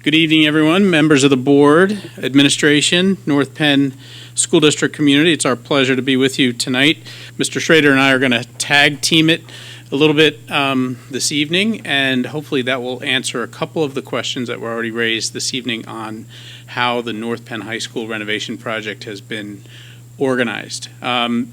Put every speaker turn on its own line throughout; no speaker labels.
Good evening, everyone, members of the board, administration, North Penn School District community. It's our pleasure to be with you tonight. Mr. Schrader and I are going to tag team it a little bit this evening, and hopefully that will answer a couple of the questions that were already raised this evening on how the North Penn High School renovation project has been organized.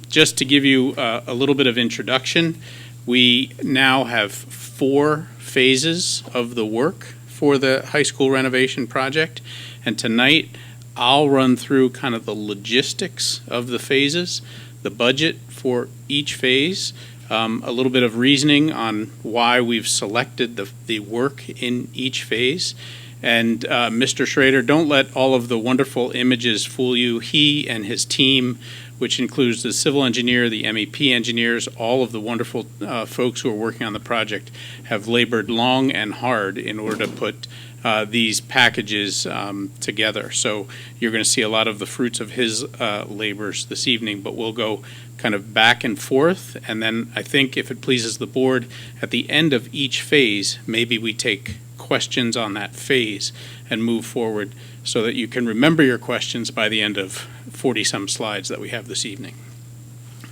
Just to give you a little bit of introduction, we now have 4 phases of the work for the high school renovation project, and tonight I'll run through kind of the logistics of the phases, the budget for each phase, a little bit of reasoning on why we've selected the work in each phase. And Mr. Schrader, don't let all of the wonderful images fool you. He and his team, which includes the civil engineer, the MEP engineers, all of the wonderful folks who are working on the project, have labored long and hard in order to put these packages together. So you're going to see a lot of the fruits of his labors this evening, but we'll go kind of back and forth, and then I think if it pleases the board, at the end of each phase, maybe we take questions on that phase and move forward so that you can remember your questions by the end of 40-some slides that we have this evening.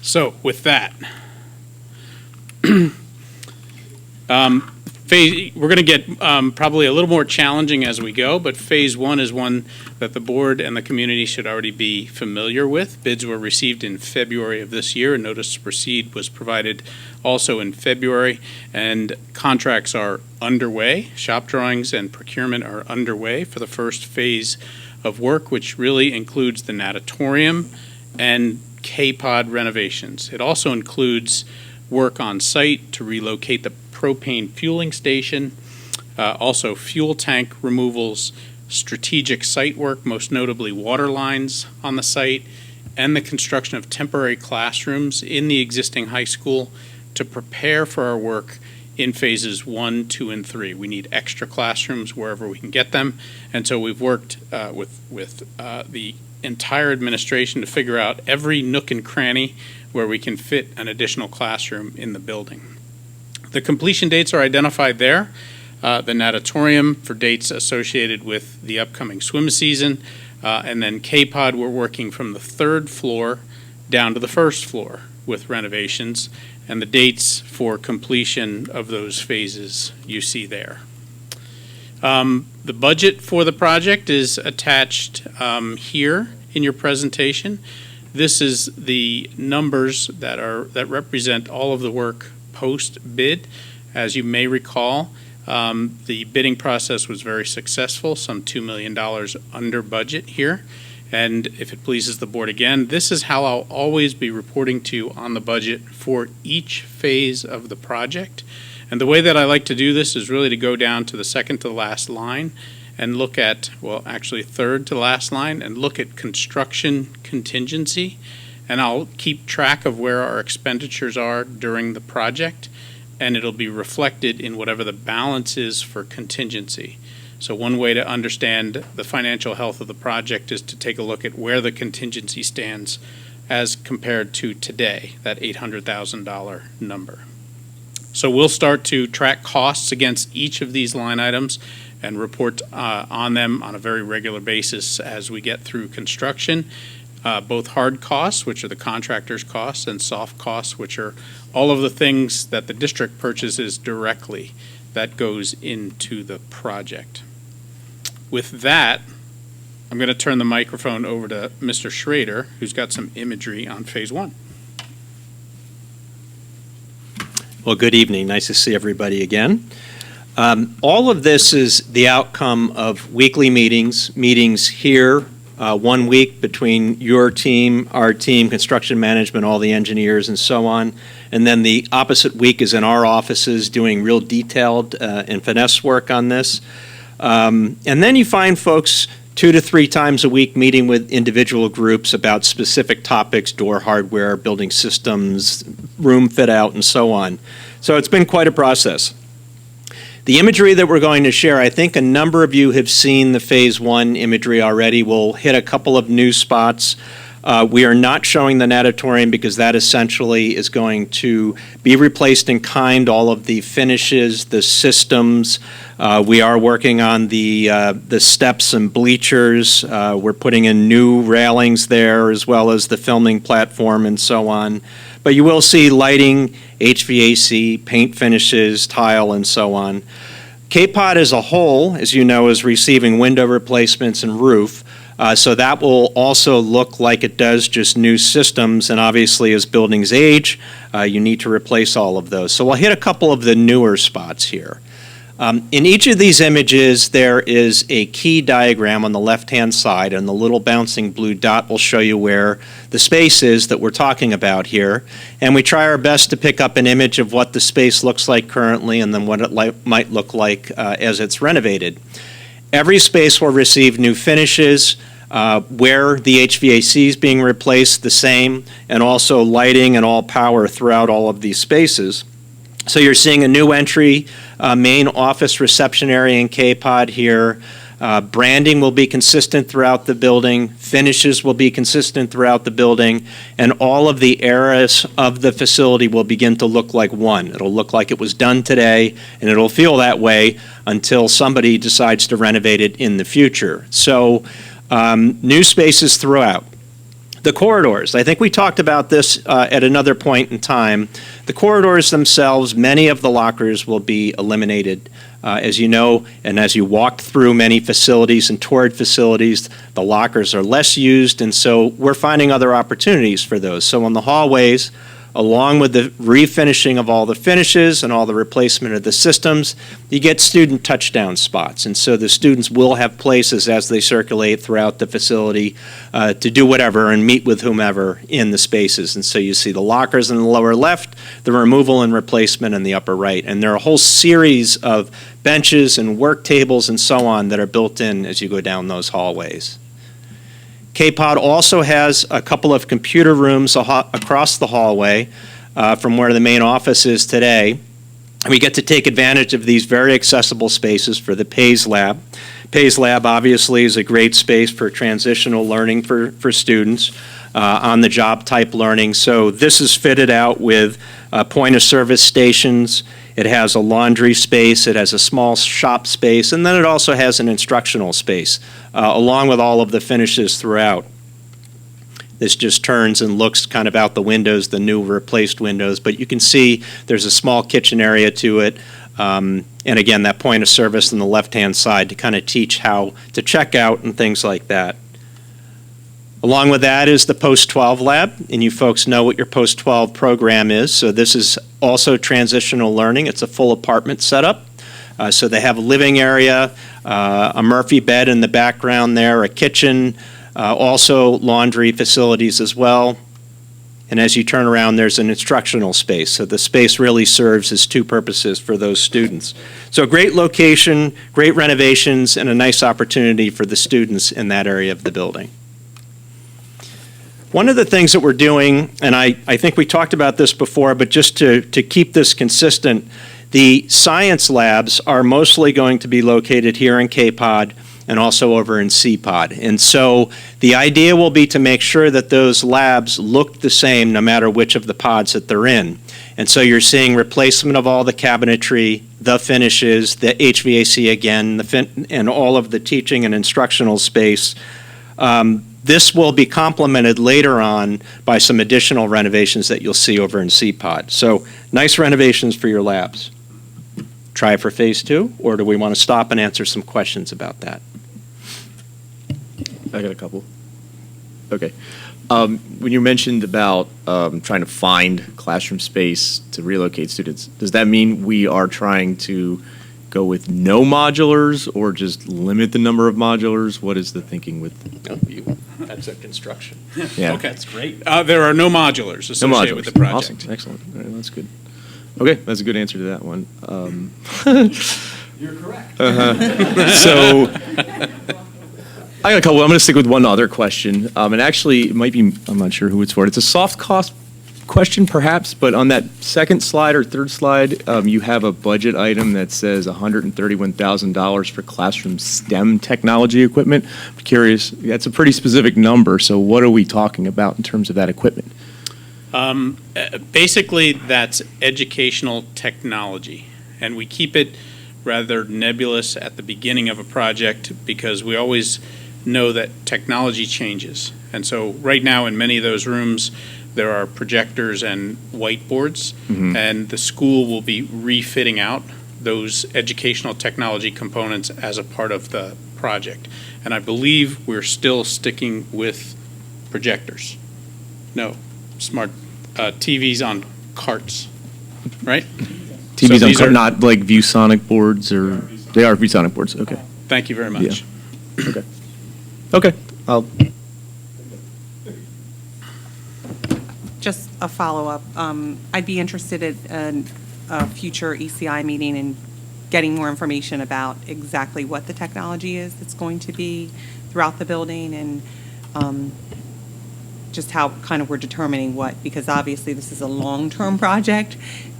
So with that, we're going to get probably a little more challenging as we go, but phase 1 is one that the board and the community should already be familiar with. Bids were received in February of this year. A notice to proceed was provided also in February, and contracts are underway. Shop drawings and procurement are underway for the first phase of work, which really includes the natatorium and K-pod renovations. It also includes work on site to relocate the propane fueling station, also fuel tank removals, strategic site work, most notably water lines on the site, and the construction of temporary classrooms in the existing high school to prepare for our work in phases 1, 2, and 3. We need extra classrooms wherever we can get them, and so we've worked with the entire administration to figure out every nook and cranny where we can fit an additional classroom in the building. The completion dates are identified there. The natatorium for dates associated with the upcoming swim season, and then K-pod, we're working from the 3rd floor down to the 1st floor with renovations, and the dates for completion of those phases you see there. The budget for the project is attached here in your presentation. This is the numbers that represent all of the work post-bid. As you may recall, the bidding process was very successful, some $2 million under budget here. And if it pleases the board again, this is how I'll always be reporting to you on the budget for each phase of the project. And the way that I like to do this is really to go down to the second to last line and look at, well, actually third to last line, and look at construction contingency. And I'll keep track of where our expenditures are during the project, and it'll be reflected in whatever the balance is for contingency. So one way to understand the financial health of the project is to take a look at where the contingency stands as compared to today, that $800,000 number. So we'll start to track costs against each of these line items and report on them on a very regular basis as we get through construction. Both hard costs, which are the contractor's costs, and soft costs, which are all of the things that the district purchases directly that goes into the project. With that, I'm going to turn the microphone over to Mr. Schrader, who's got some imagery on phase 1.
Well, good evening. Nice to see everybody again. All of this is the outcome of weekly meetings here, 1 week between your team, our team, construction management, all the engineers, and so on. And then the opposite week is in our offices doing real detailed and finesse work on this. And then you find folks 2 to 3 times a week meeting with individual groups about specific topics, door hardware, building systems, room fit out, and so on. So it's been quite a process. The imagery that we're going to share, I think a number of you have seen the phase 1 imagery already. We'll hit a couple of new spots. We are not showing the natatorium because that essentially is going to be replaced in kind, all of the finishes, the systems. We are working on the steps and bleachers. We're putting in new railings there as well as the filming platform and so on. But you will see lighting, HVAC, paint finishes, tile, and so on. K-Pod as a whole, as you know, is receiving window replacements and roof. So that will also look like it does, just new systems. And obviously, as buildings age, you need to replace all of those. So we'll hit a couple of the newer spots here. In each of these images, there is a key diagram on the left-hand side, and the little bouncing blue dot will show you where the space is that we're talking about here. And we try our best to pick up an image of what the space looks like currently and then what it might look like as it's renovated. Every space will receive new finishes, where the HVAC is being replaced, the same, and also lighting and all power throughout all of these spaces. So you're seeing a new entry, main office reception area in K-Pod here. Branding will be consistent throughout the building. Finishes will be consistent throughout the building. And all of the areas of the facility will begin to look like one. It'll look like it was done today, and it'll feel that way until somebody decides to renovate it in the future. So new spaces throughout. The corridors, I think we talked about this at another point in time. The corridors themselves, many of the lockers will be eliminated. As you know, and as you walked through many facilities and toured facilities, the lockers are less used, and so we're finding other opportunities for those. So in the hallways, along with the refinishing of all the finishes and all the replacement of the systems, you get student touchdown spots. And so the students will have places as they circulate throughout the facility to do whatever and meet with whomever in the spaces. And so you see the lockers in the lower left, the removal and replacement in the upper right. And there are a whole series of benches and work tables and so on that are built in as you go down those hallways. K-Pod also has a couple of computer rooms across the hallway from where the main office is today. We get to take advantage of these very accessible spaces for the PAYS Lab. PAYS Lab obviously is a great space for transitional learning for students, on-the-job type learning. So this is fitted out with point-of-service stations. It has a laundry space, it has a small shop space, and then it also has an instructional space, along with all of the finishes throughout. This just turns and looks kind of out the windows, the new replaced windows, but you can see there's a small kitchen area to it, and again, that point of service on the left-hand side to kind of teach how to check out and things like that. Along with that is the Post-12 Lab, and you folks know what your Post-12 program is. So this is also transitional learning. It's a full apartment setup. So they have a living area, a Murphy bed in the background there, a kitchen, also laundry facilities as well. And as you turn around, there's an instructional space. So the space really serves as two purposes for those students. So great location, great renovations, and a nice opportunity for the students in that area of the building. One of the things that we're doing, and I think we talked about this before, but just to keep this consistent, the science labs are mostly going to be located here in K-Pod and also over in C-Pod. And so the idea will be to make sure that those labs look the same no matter which of the pods that they're in. And so you're seeing replacement of all the cabinetry, the finishes, the HVAC again, and all of the teaching and instructional space. This will be complemented later on by some additional renovations that you'll see over in C-Pod. So nice renovations for your labs. Try it for phase 2, or do we want to stop and answer some questions about that?
I got a couple. Okay. When you mentioned about trying to find classroom space to relocate students, does that mean we are trying to go with no modulars or just limit the number of modulars? What is the thinking with?
That's a construction.
Yeah.
Okay.
That's great.
There are no modulars associated with the project.
Awesome. Excellent. All right, that's good. Okay, that's a good answer to that one.
You're correct.
So I got a couple. I'm going to stick with one other question. And actually, it might be, I'm not sure who it's for. It's a soft cost question perhaps, but on that second slide or third slide, you have a budget item that says $131,000 for classroom STEM technology equipment. I'm curious, that's a pretty specific number, so what are we talking about in terms of that equipment?
Basically, that's educational technology, and we keep it rather nebulous at the beginning of a project because we always know that technology changes. And so right now in many of those rooms, there are projectors and whiteboards, and the school will be refitting out those educational technology components as a part of the project. And I believe we're still sticking with projectors. No, smart TVs on carts, right?
TVs
So these
on,
are-
not like ViewSonic boards or, they are ViewSonic boards, okay.
Thank you very much.
Yeah. Okay, I'll,
Just a follow-up. I'd be interested in a future ECI meeting and getting more information about exactly what the technology is that's going to be throughout the building and just how kind of we're determining what, because obviously this is a long-term project,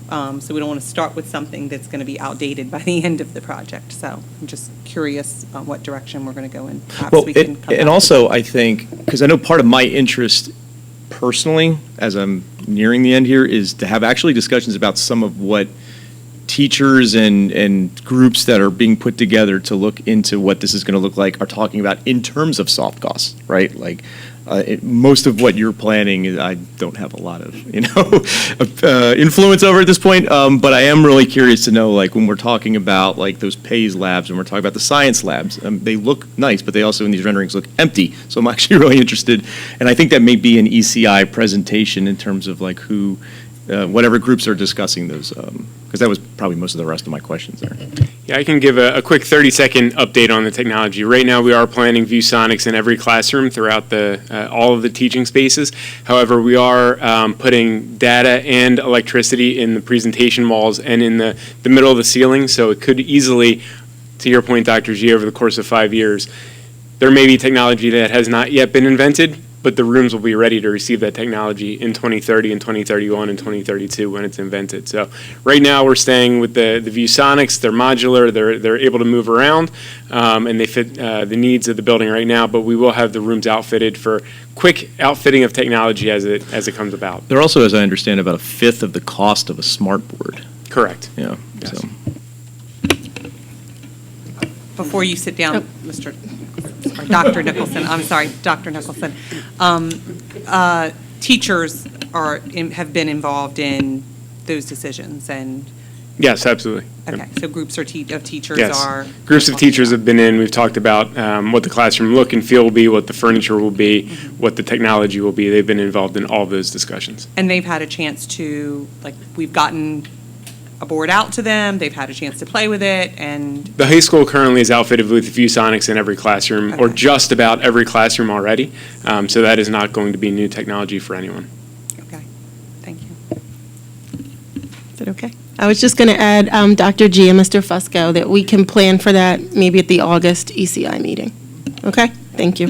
so we don't want to start with something that's going to be outdated by the end of the project. So I'm just curious what direction we're going to go in. Perhaps
well,
we can come back
and
to
also I think, because I know part of my interest personally, as I'm nearing the end here, is to have actually discussions about some of what teachers and groups that are being put together to look into what this is going to look like are talking about in terms of soft costs, right? Like, most of what you're planning, I don't have a lot of, influence over at this point, but I am really curious to know, like, when we're talking about, like, those PAYS labs, and we're talking about the science labs, they look nice, but they also, in these renderings, look empty. So I'm actually really interested, and I think that may be an ECI presentation in terms of, like, who, whatever groups are discussing those, because that was probably most of the rest of my questions there.
Yeah, I can give a quick 30-second update on the technology. Right now, we are planning ViewSonics in every classroom throughout all of the teaching spaces. However, we are putting data and electricity in the presentation walls and in the middle of the ceiling, so it could easily, to your point, Dr. G, over the course of 5 years, there may be technology that has not yet been invented, but the rooms will be ready to receive that technology in 2030 and 2031 and 2032 when it's invented. So right now we're staying with the ViewSonics. They're modular, they're able to move around, and they fit the needs of the building right now, but we will have the rooms outfitted for quick outfitting of technology as it comes about.
They're also, as I understand, about a fifth of the cost of a smart board.
Correct.
Yeah,
Yes.
so.
Before you sit down, Dr. Nicholson, I'm sorry, Dr. Nicholson, teachers have been involved in those decisions, and,
Yes, absolutely.
okay, so groups of teachers
Yes.
are.
Groups of teachers have been in. We've talked about what the classroom look and feel will be, what the furniture will be, what the technology will be. They've been involved in all those discussions.
And they've had a chance to, like, we've gotten a board out to them, they've had a chance to play with it, and,
The high school currently is outfitted with ViewSonics in every classroom, or
Okay.
just about every classroom already. So that is not going to be new technology for anyone.
okay, thank you.
Is it okay? I was just going to add, Dr. G and Mr. Fusco, that we can plan for that maybe at the August ECI meeting. Okay? Thank you.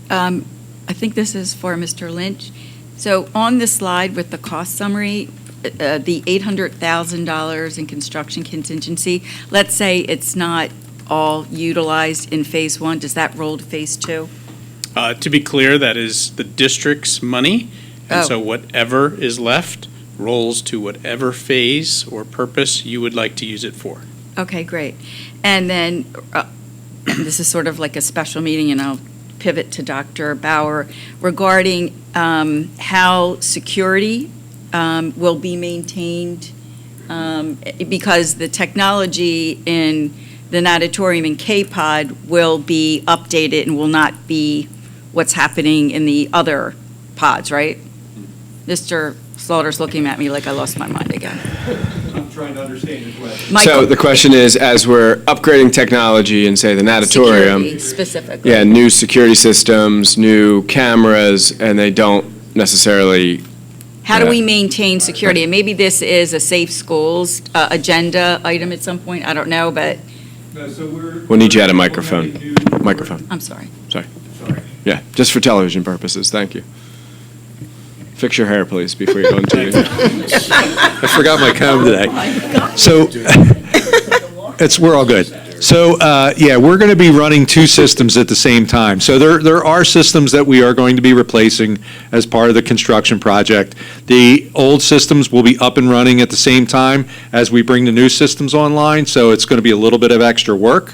I think this is for Mr. Lynch. So on the slide with the cost summary, the $800,000 in construction contingency, let's say it's not all utilized in Phase 1, does that roll to Phase 2?
To be clear, that is the district's money, and
Oh.
so whatever is left rolls to whatever phase or purpose you would like to use it for.
Okay, great. And then, this is sort of like a special meeting, and I'll pivot to Dr. Bauer, regarding how security will be maintained, because the technology in the natatorium and K-Pod will be updated and will not be what's happening in the other pods, right? Mr. Slaughter's looking at me like I lost my mind again.
I'm trying to understand your question.
Michael,
So the question is, as we're upgrading technology in, say, the natatorium,
security specifically.
yeah, new security systems, new cameras, and they don't necessarily,
How do
Yeah.
we maintain security? And maybe this is a safe schools agenda item at some point, I don't know, but,
No, so
We'll need you at a microphone.
implementing new-
Microphone.
I'm sorry.
Sorry.
Sorry.
Yeah, just for television purposes, thank you. Fix your hair, please, before you go into it.
I forgot my comb today. So, we're all good. So, yeah, we're going to be running two systems at the same time. So there are systems that we are going to be replacing as part of the construction project. The old systems will be up and running at the same time as we bring the new systems online, so it's going to be a little bit of extra work.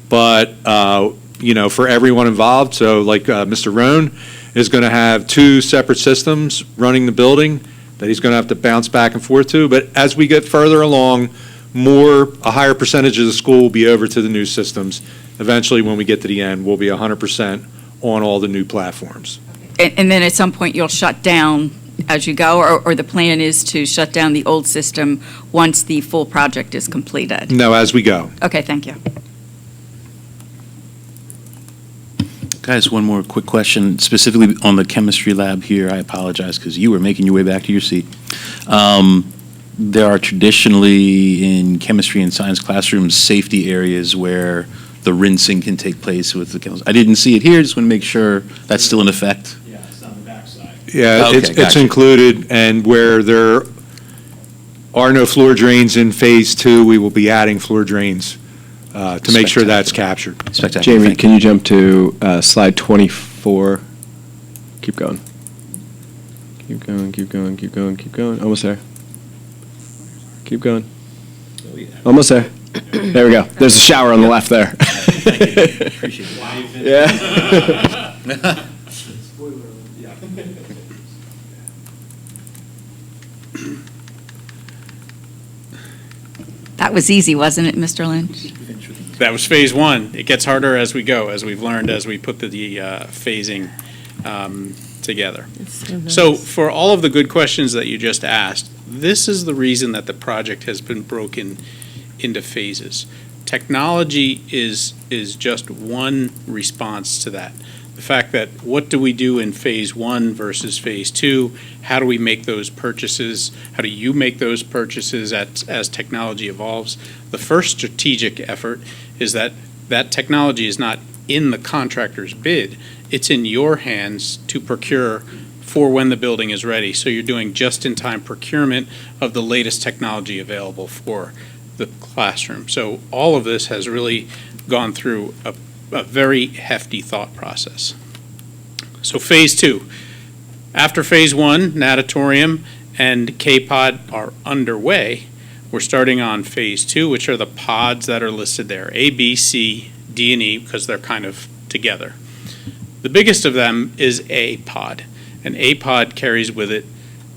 But, for everyone involved, so like Mr. Rohn is going to have two separate systems running the building that he's going to have to bounce back and forth to. But as we get further along, a higher percentage of the school will be over to the new systems. Eventually, when we get to the end, we'll be 100% on all the new platforms.
And then at some point, you'll shut down as you go, or the plan is to shut down the old system once the full project is completed?
No, as we go.
Okay, thank you.
Guys, one more quick question, specifically on the chemistry lab here. I apologize because you were making your way back to your seat. There are traditionally in chemistry and science classrooms safety areas where the rinsing can take place with the chemicals. I didn't see it here. Just want to make sure that's still in effect.
Yeah, it's on the backside. Yeah,
Okay,
it's
gotcha.
included, and where there are no floor drains in Phase 2, we will be adding floor drains to make sure that's captured.
Spectacular.
Jamie,
Thank
can you jump to slide 24? Keep going. Keep going, keep going, keep going, keep going. Almost there. Keep going. Almost there. There we go. There's a shower on the left there.
Thank you. Appreciate it.
Yeah.
That was easy, wasn't it, Mr. Lynch?
That was Phase 1. It gets harder as we go, as we've learned, as we put the phasing together. So for all of the good questions that you just asked, this is the reason that the project has been broken into phases. Technology is just one response to that. The fact that what do we do in Phase 1 versus Phase 2? How do we make those purchases? How do you make those purchases as technology evolves? The first strategic effort is that technology is not in the contractor's bid. It's in your hands to procure for when the building is ready. So you're doing just-in-time procurement of the latest technology available for the classroom. So all of this has really gone through a very hefty thought process. So Phase 2. After Phase 1, natatorium and K-Pod are underway. We're starting on Phase 2, which are the pods that are listed there, A, B, C, D, and E, because they're kind of together. The biggest of them is A pod, and A pod carries with it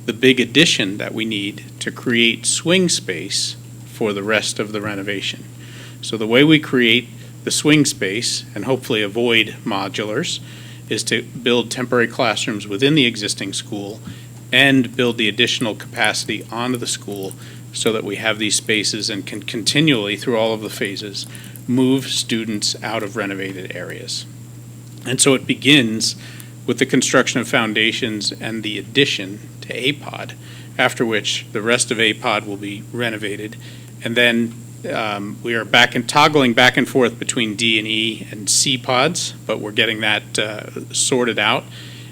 the big addition that we need to create swing space for the rest of the renovation. So the way we create the swing space and hopefully avoid modulars is to build temporary classrooms within the existing school and build the additional capacity onto the school so that we have these spaces and can continually, through all of the phases, move students out of renovated areas. And so it begins with the construction of foundations and the addition to A-Pod, after which the rest of A-Pod will be renovated. And then we are toggling back and forth between D and E and C pods, but we're getting that sorted out.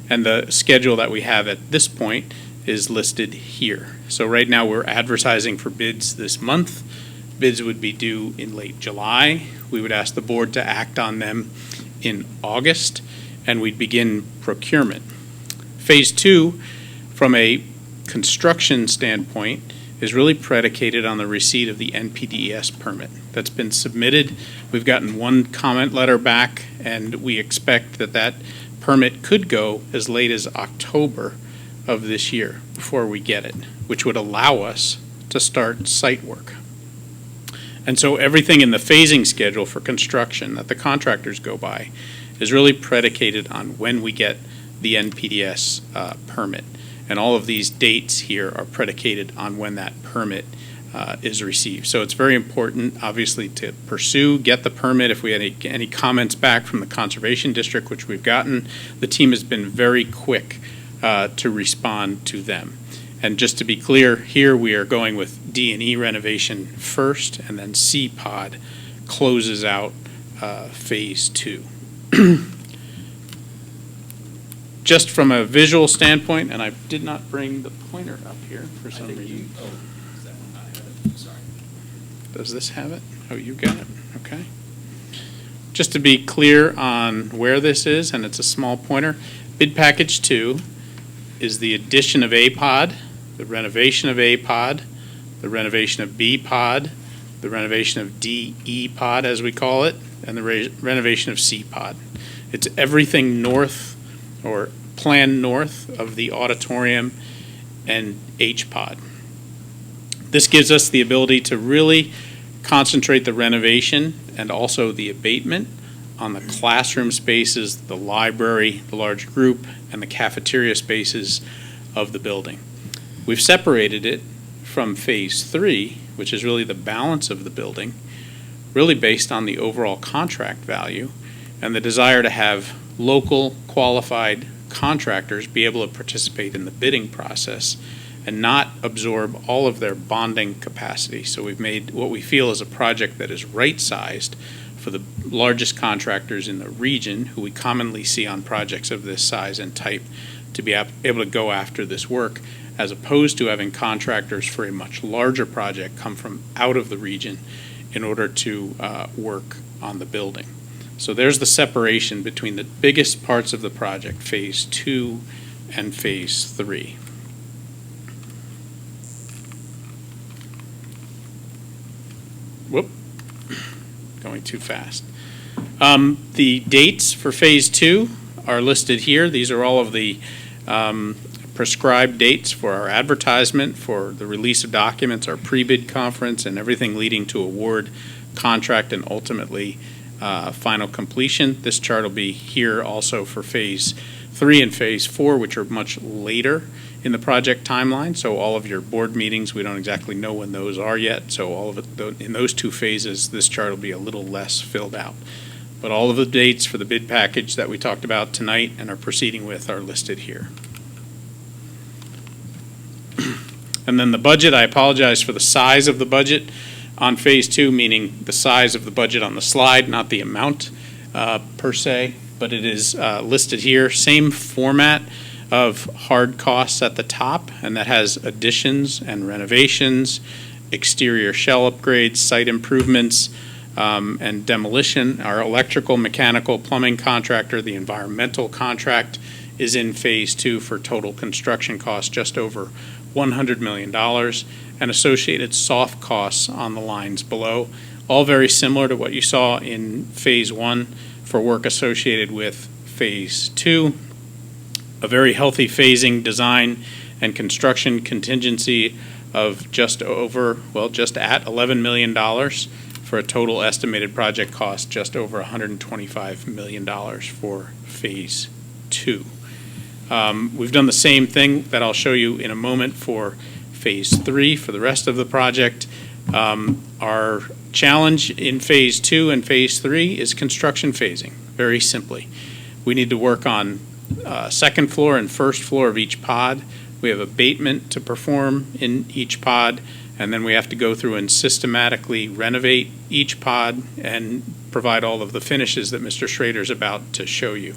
And the schedule that we have at this point is listed here. So right now we're advertising for bids this month. Bids would be due in late July. We would ask the board to act on them in August, and we'd begin procurement. Phase 2, from a construction standpoint, is really predicated on the receipt of the NPDES permit that's been submitted. We've gotten one comment letter back, and we expect that permit could go as late as October of this year before we get it, which would allow us to start site work. And so everything in the phasing schedule for construction that the contractors go by is really predicated on when we get the NPDES permit. And all of these dates here are predicated on when that permit is received. So it's very important, obviously, to pursue, get the permit. If we had any comments back from the Conservation District, which we've gotten, the team has been very quick to respond to them. And just to be clear, here we are going with D&E renovation first, and then C-Pod closes out Phase 2. just from a visual standpoint, and I did not bring the pointer up here for some reason. Does this have it? Oh, you got it, okay. Just to be clear on where this is, and it's a small pointer, bid package 2 is the addition of A pod, the renovation of A pod, the renovation of B pod, the renovation of DE pod, as we call it, and the renovation of C pod. It's everything north or planned north of the auditorium and H pod. This gives us the ability to really concentrate the renovation and also the abatement on the classroom spaces, the library, the large group, and the cafeteria spaces of the building. We've separated it from phase 3, which is really the balance of the building, really based on the overall contract value and the desire to have local qualified contractors be able to participate in the bidding process and not absorb all of their bonding capacity. So we've made what we feel is a project that is right-sized for the largest contractors in the region, who we commonly see on projects of this size and type, to be able to go after this work, as opposed to having contractors for a much larger project come from out of the region in order to work on the building. So there's the separation between the biggest parts of the project, phase 2 and phase 3. Whoop, going too fast. The dates for phase 2 are listed here. These are all of the prescribed dates for our advertisement, for the release of documents, our pre-bid conference, and everything leading to award, contract, and ultimately final completion. This chart will be here also for phase 3 and phase 4, which are much later in the project timeline. So all of your board meetings, we don't exactly know when those are yet. So all of it, in those 2 phases, this chart will be a little less filled out. But all of the dates for the bid package that we talked about tonight and are proceeding with are listed here. And then the budget, I apologize for the size of the budget on phase 2, meaning the size of the budget on the slide, not the amount per se, but it is listed here. Same format of hard costs at the top, and that has additions and renovations, exterior shell upgrades, site improvements, and demolition. Our electrical, mechanical, plumbing contractor, the environmental contract, is in phase 2 for total construction costs just over $100 million, and associated soft costs on the lines below, all very similar to what you saw in phase 1 for work associated with phase 2. A very healthy phasing, design, and construction contingency of just at $11 million for a total estimated project cost just over $125 million for phase 2. We've done the same thing that I'll show you in a moment for phase 3 for the rest of the project. Our challenge in phase 2 and phase 3 is construction phasing, very simply. We need to work on second floor and first floor of each pod. We have abatement to perform in each pod, and then we have to go through and systematically renovate each pod and provide all of the finishes that Mr. Schrader's about to show you.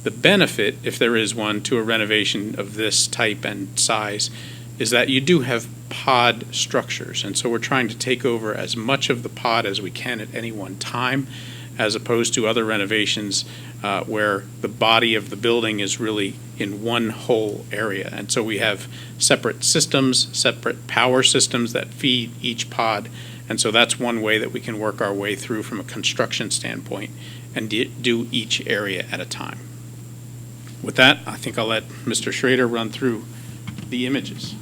The benefit, if there is one, to a renovation of this type and size is that you do have pod structures, and so we're trying to take over as much of the pod as we can at any one time, as opposed to other renovations where the body of the building is really in one whole area. And so we have separate systems, separate power systems that feed each pod, and so that's one way that we can work our way through from a construction standpoint and do each area at a time. With that, I think I'll let Mr. Schrader run through the images.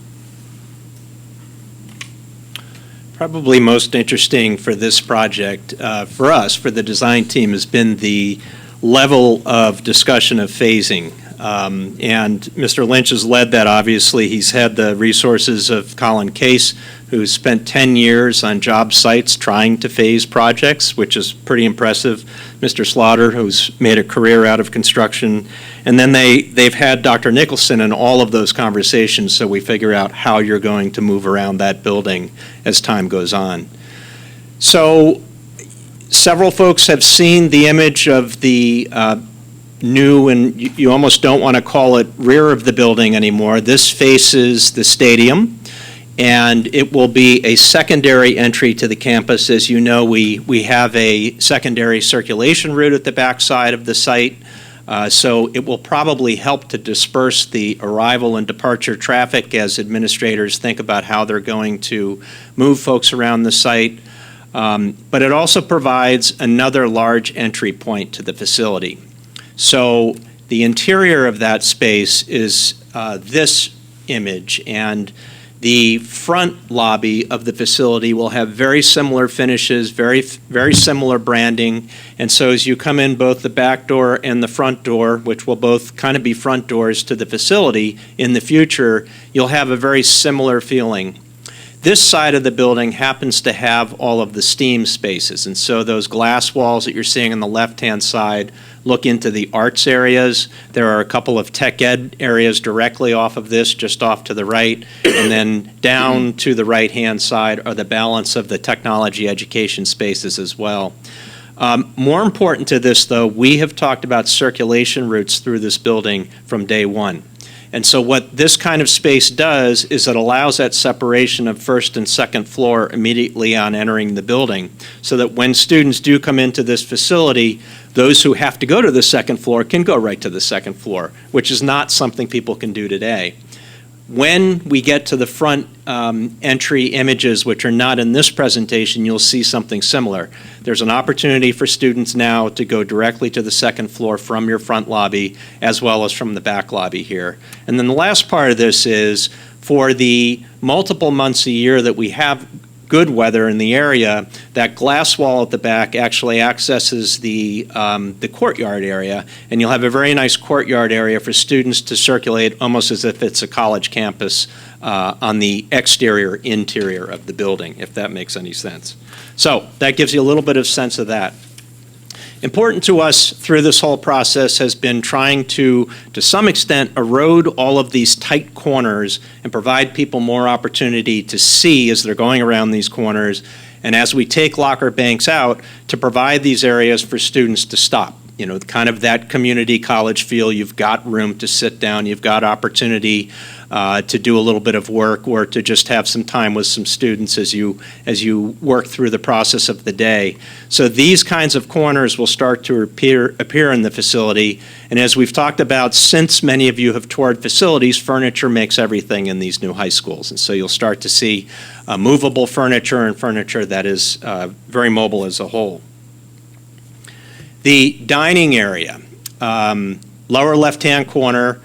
Probably most interesting for this project, for us, for the design team, has been the level of discussion of phasing. And Mr. Lynch has led that, obviously. He's had the resources of Colin Case, who's spent 10 years on job sites trying to phase projects, which is pretty impressive. Mr. Slaughter, who's made a career out of construction. And then they've had Dr. Nicholson in all of those conversations, so we figure out how you're going to move around that building as time goes on. So several folks have seen the image of the new, and you almost don't want to call it rear of the building anymore. This faces the stadium, and it will be a secondary entry to the campus. As you know, we have a secondary circulation route at the backside of the site, so it will probably help to disperse the arrival and departure traffic as administrators think about how they're going to move folks around the site. But it also provides another large entry point to the facility. So the interior of that space is this image, and the front lobby of the facility will have very similar finishes, very similar branding, and so as you come in both the back door and the front door, which will both kind of be front doors to the facility in the future, you'll have a very similar feeling. This side of the building happens to have all of the STEAM spaces, and so those glass walls that you're seeing on the left-hand side look into the arts areas. There are a couple of tech ed areas directly off of this, just off to the right, and then down to the right-hand side are the balance of the technology education spaces as well. More important to this, though, we have talked about circulation routes through this building from day one. And so what this kind of space does is it allows that separation of first and second floor immediately on entering the building, so that when students do come into this facility, those who have to go to the second floor can go right to the second floor, which is not something people can do today. When we get to the front entry images, which are not in this presentation, you'll see something similar. There's an opportunity for students now to go directly to the second floor from your front lobby, as well as from the back lobby here. And then the last part of this is, for the multiple months a year that we have good weather in the area, that glass wall at the back actually accesses the courtyard area, and you'll have a very nice courtyard area for students to circulate almost as if it's a college campus on the interior of the building, if that makes any sense. So that gives you a little bit of sense of that. Important to us through this whole process has been trying to some extent, erode all of these tight corners and provide people more opportunity to see as they're going around these corners, and as we take locker banks out, to provide these areas for students to stop. You know, kind of that community college feel. You've got room to sit down, you've got opportunity to do a little bit of work, or to just have some time with some students as you work through the process of the day. So these kinds of corners will start to appear in the facility, and as we've talked about, since many of you have toured facilities, furniture makes everything in these new high schools, and so you'll start to see movable furniture and furniture that is very mobile as a whole. The dining area, lower left-hand corner,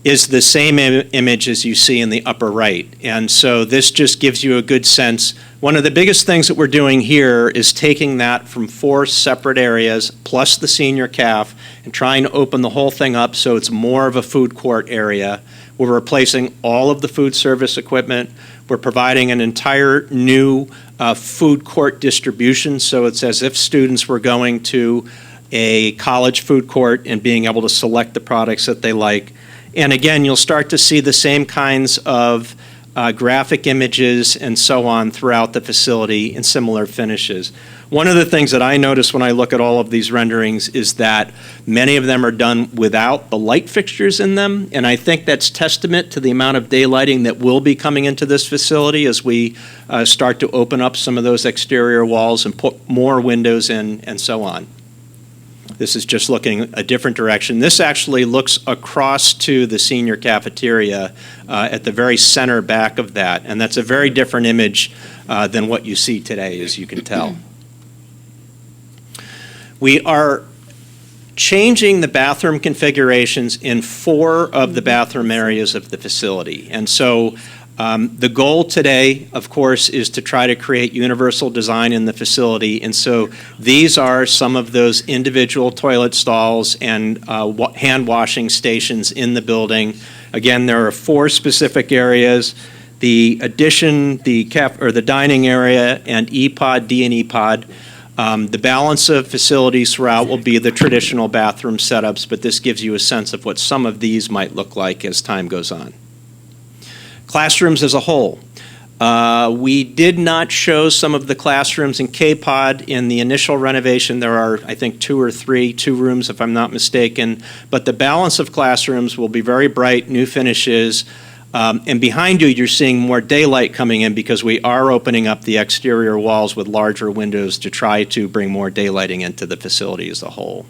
is the same image as you see in the upper right. And so this just gives you a good sense. One of the biggest things that we're doing here is taking that from 4 separate areas, plus the senior caf, and trying to open the whole thing up so it's more of a food court area. We're replacing all of the food service equipment. We're providing an entire new food court distribution, so it's as if students were going to a college food court and being able to select the products that they like. And again, you'll start to see the same kinds of graphic images and so on throughout the facility in similar finishes. One of the things that I notice when I look at all of these renderings is that many of them are done without the light fixtures in them, and I think that's testament to the amount of daylighting that will be coming into this facility as we start to open up some of those exterior walls and put more windows in and so on. This is just looking a different direction. This actually looks across to the senior cafeteria at the very center back of that, and that's a very different image than what you see today, as you can tell. We are changing the bathroom configurations in 4 of the bathroom areas of the facility, and so the goal today, of course, is to try to create universal design in the facility, and so these are some of those individual toilet stalls and hand washing stations in the building. Again, there are 4 specific areas: the addition, the dining area, and E-Pod, D and E-Pod. The balance of facilities throughout will be the traditional bathroom setups, but this gives you a sense of what some of these might look like as time goes on. Classrooms as a whole. We did not show some of the classrooms in K-Pod in the initial renovation. There are, I think, two rooms, if I'm not mistaken. But the balance of classrooms will be very bright, new finishes. And behind you, you're seeing more daylight coming in because we are opening up the exterior walls with larger windows to try to bring more daylighting into the facility as a whole.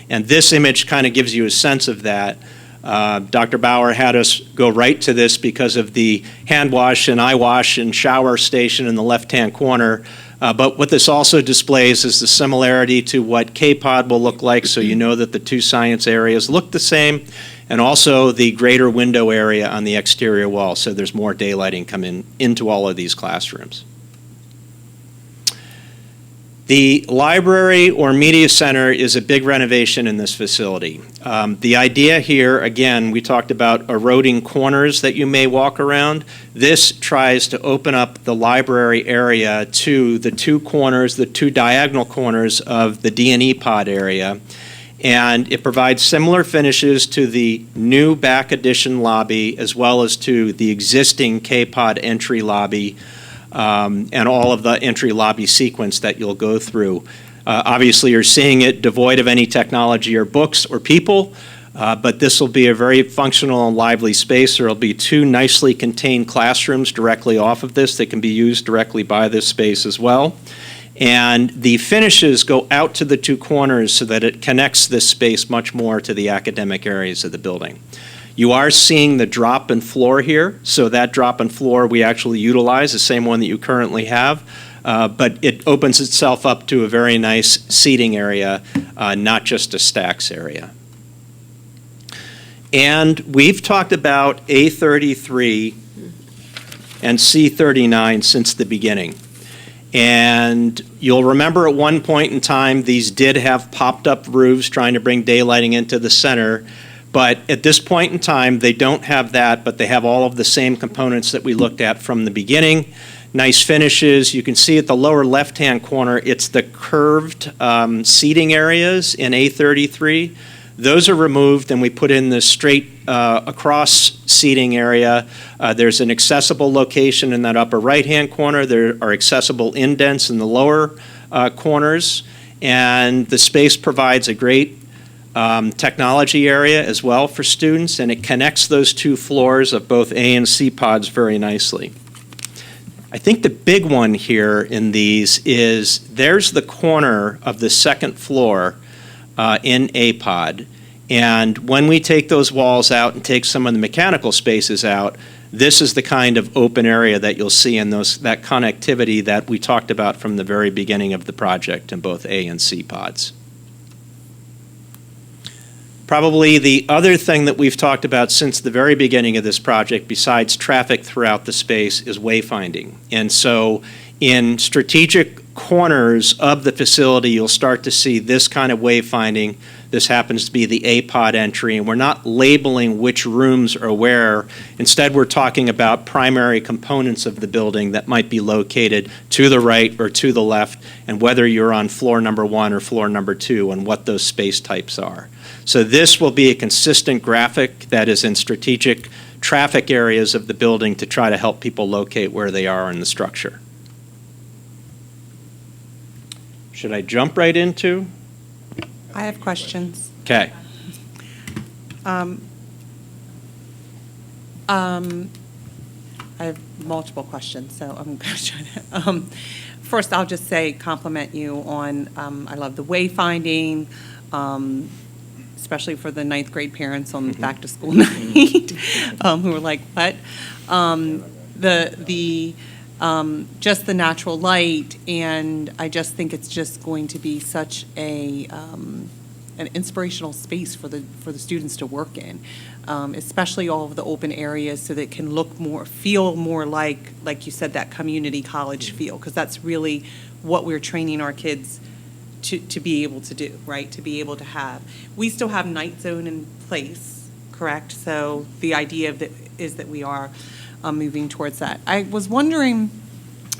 And this image kind of gives you a sense of that. Dr. Bauer had us go right to this because of the hand wash and eye wash and shower station in the left-hand corner. But what this also displays is the similarity to what K-Pod will look like, so you know that the two science areas look the same, and also the greater window area on the exterior wall, so there's more daylighting coming into all of these classrooms. The library or media center is a big renovation in this facility. The idea here, again, we talked about eroding corners that you may walk around. This tries to open up the library area to the two corners, the two diagonal corners of the D&E pod area. And it provides similar finishes to the new back addition lobby as well as to the existing K-Pod entry lobby. And all of the entry lobby sequence that you'll go through. Obviously, you're seeing it devoid of any technology or books or people, but this will be a very functional and lively space. There will be two nicely contained classrooms directly off of this that can be used directly by this space as well. And the finishes go out to the two corners so that it connects this space much more to the academic areas of the building. You are seeing the drop in floor here, so that drop in floor we actually utilize, the same one that you currently have, but it opens itself up to a very nice seating area, not just a stacks area. And we've talked about A33 and C39 since the beginning. And you'll remember at one point in time, these did have popped up roofs trying to bring daylighting into the center. But at this point in time, they don't have that, but they have all of the same components that we looked at from the beginning. Nice finishes. You can see at the lower left-hand corner, it's the curved seating areas in A33. Those are removed, and we put in the straight across seating area. There's an accessible location in that upper right-hand corner. There are accessible indents in the lower corners, and the space provides a great technology area as well for students, and it connects those two floors of both A and C pods very nicely. I think the big one here in these is there's the corner of the second floor in A pod, and when we take those walls out and take some of the mechanical spaces out, this is the kind of open area that you'll see in that connectivity that we talked about from the very beginning of the project in both A and C pods. Probably the other thing that we've talked about since the very beginning of this project, besides traffic throughout the space, is wayfinding. And so in strategic corners of the facility, you'll start to see this kind of wayfinding. This happens to be the A-pod entry, and we're not labeling which rooms are where. Instead, we're talking about primary components of the building that might be located to the right or to the left, and whether you're on floor number 1 or floor number 2, and what those space types are. So this will be a consistent graphic that is in strategic traffic areas of the building to try to help people locate where they are in the structure. Should I jump right into?
I have questions.
Okay.
I have multiple questions, so I'm going to try to. First, I'll just say compliment you on, I love the wayfinding, especially for the 9th grade parents on back to school night, who were like, what? Just the natural light, and I just think it's just going to be such an inspirational space for the students to work in, especially all of the open areas, so that it can feel more like you said, that community college feel, because that's really what we're training our kids to be able to do, right? To be able to have. We still have night zone in place, correct? So the idea is that we are moving towards that. I was wondering,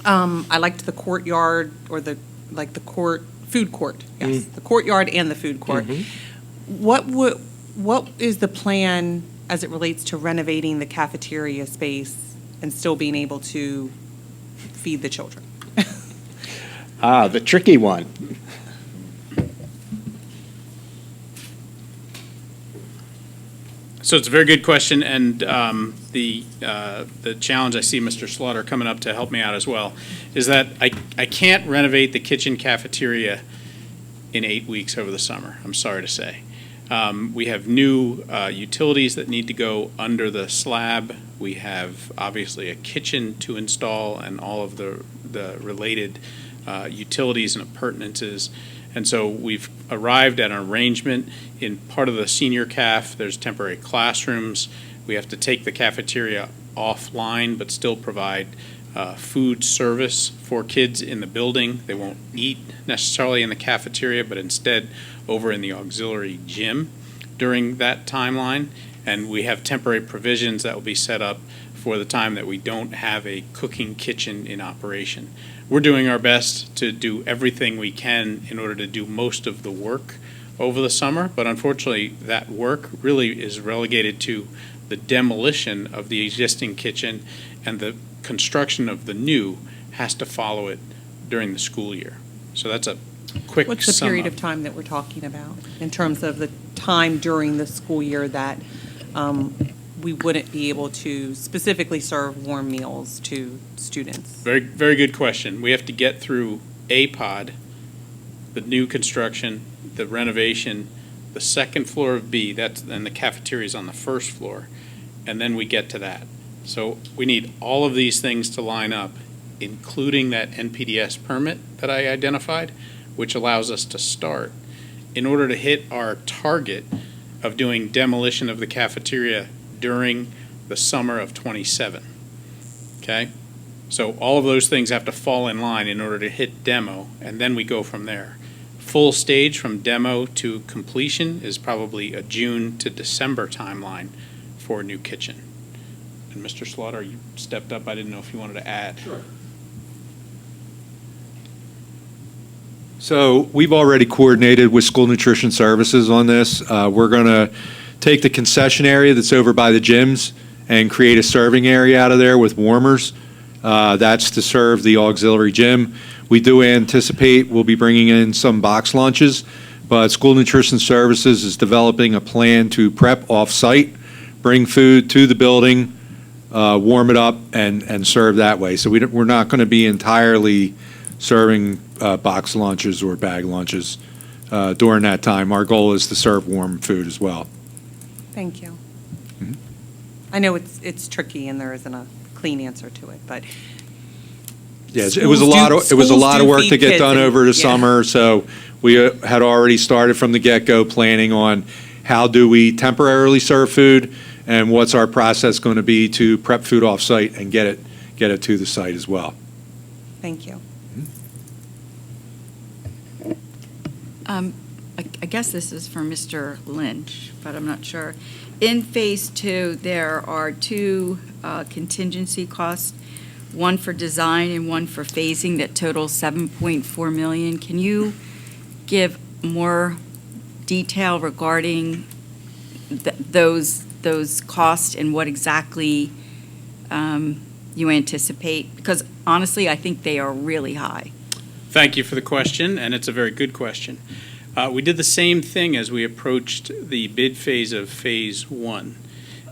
I liked the courtyard, or food court, yes, the courtyard and the food court. What is the plan as it relates to renovating the cafeteria space and still being able to feed the children?
The tricky one.
So it's a very good question, and the challenge, I see Mr. Slaughter coming up to help me out as well, is that I can't renovate the kitchen cafeteria in 8 weeks over the summer, I'm sorry to say. We have new utilities that need to go under the slab. We have obviously a kitchen to install and all of the related utilities and appurtenances. And so we've arrived at an arrangement. In part of the senior caf, there's temporary classrooms. We have to take the cafeteria offline, but still provide food service for kids in the building. They won't eat necessarily in the cafeteria, but instead over in the auxiliary gym during that timeline. And we have temporary provisions that will be set up for the time that we don't have a cooking kitchen in operation. We're doing our best to do everything we can in order to do most of the work over the summer, but unfortunately that work really is relegated to the demolition of the existing kitchen, and the construction of the new has to follow it during the school year. So that's a quick
What's the
sum
period
up.
of time that we're talking about in terms of the time during the school year that we wouldn't be able to specifically serve warm meals to students?
Very, very good question. We have to get through A-Pod, the new construction, the renovation, the second floor of B, and the cafeteria is on the first floor, and then we get to that. So we need all of these things to line up, including that NPDS permit that I identified, which allows us to start. In order to hit our target of doing demolition of the cafeteria during the summer of '27, okay? So all of those things have to fall in line in order to hit demo, and then we go from there. Full stage from demo to completion is probably a June to December timeline for a new kitchen. And Mr. Slaughter, you stepped up. I didn't know if you wanted to add.
Sure.
So we've already coordinated with School Nutrition Services on this. We're going to take the concession area that's over by the gyms and create a serving area out of there with warmers. That's to serve the auxiliary gym. We do anticipate we'll be bringing in some box lunches, but School Nutrition Services is developing a plan to prep off-site, bring food to the building, warm it up, and serve that way. So we're not going to be entirely serving box lunches or bag lunches during that time. Our goal is to serve warm food as well.
Thank you.
Mhm.
I know it's tricky and there isn't a clean answer to it, but
Yes, it was a lot of work to get done over the summer, so we had already started from the get-go planning on how do we temporarily serve food and what's our process going to be to prep food off-site and get it to the site as well.
Thank you.
I guess this is for Mr. Lynch, but I'm not sure. In Phase 2, there are two contingency costs, one for design and one for phasing that total $7.4 million. Can you give more detail regarding those costs and what exactly you anticipate? Because honestly, I think they are really high.
Thank you for the question, and it's a very good question. We did the same thing as we approached the bid phase of Phase 1.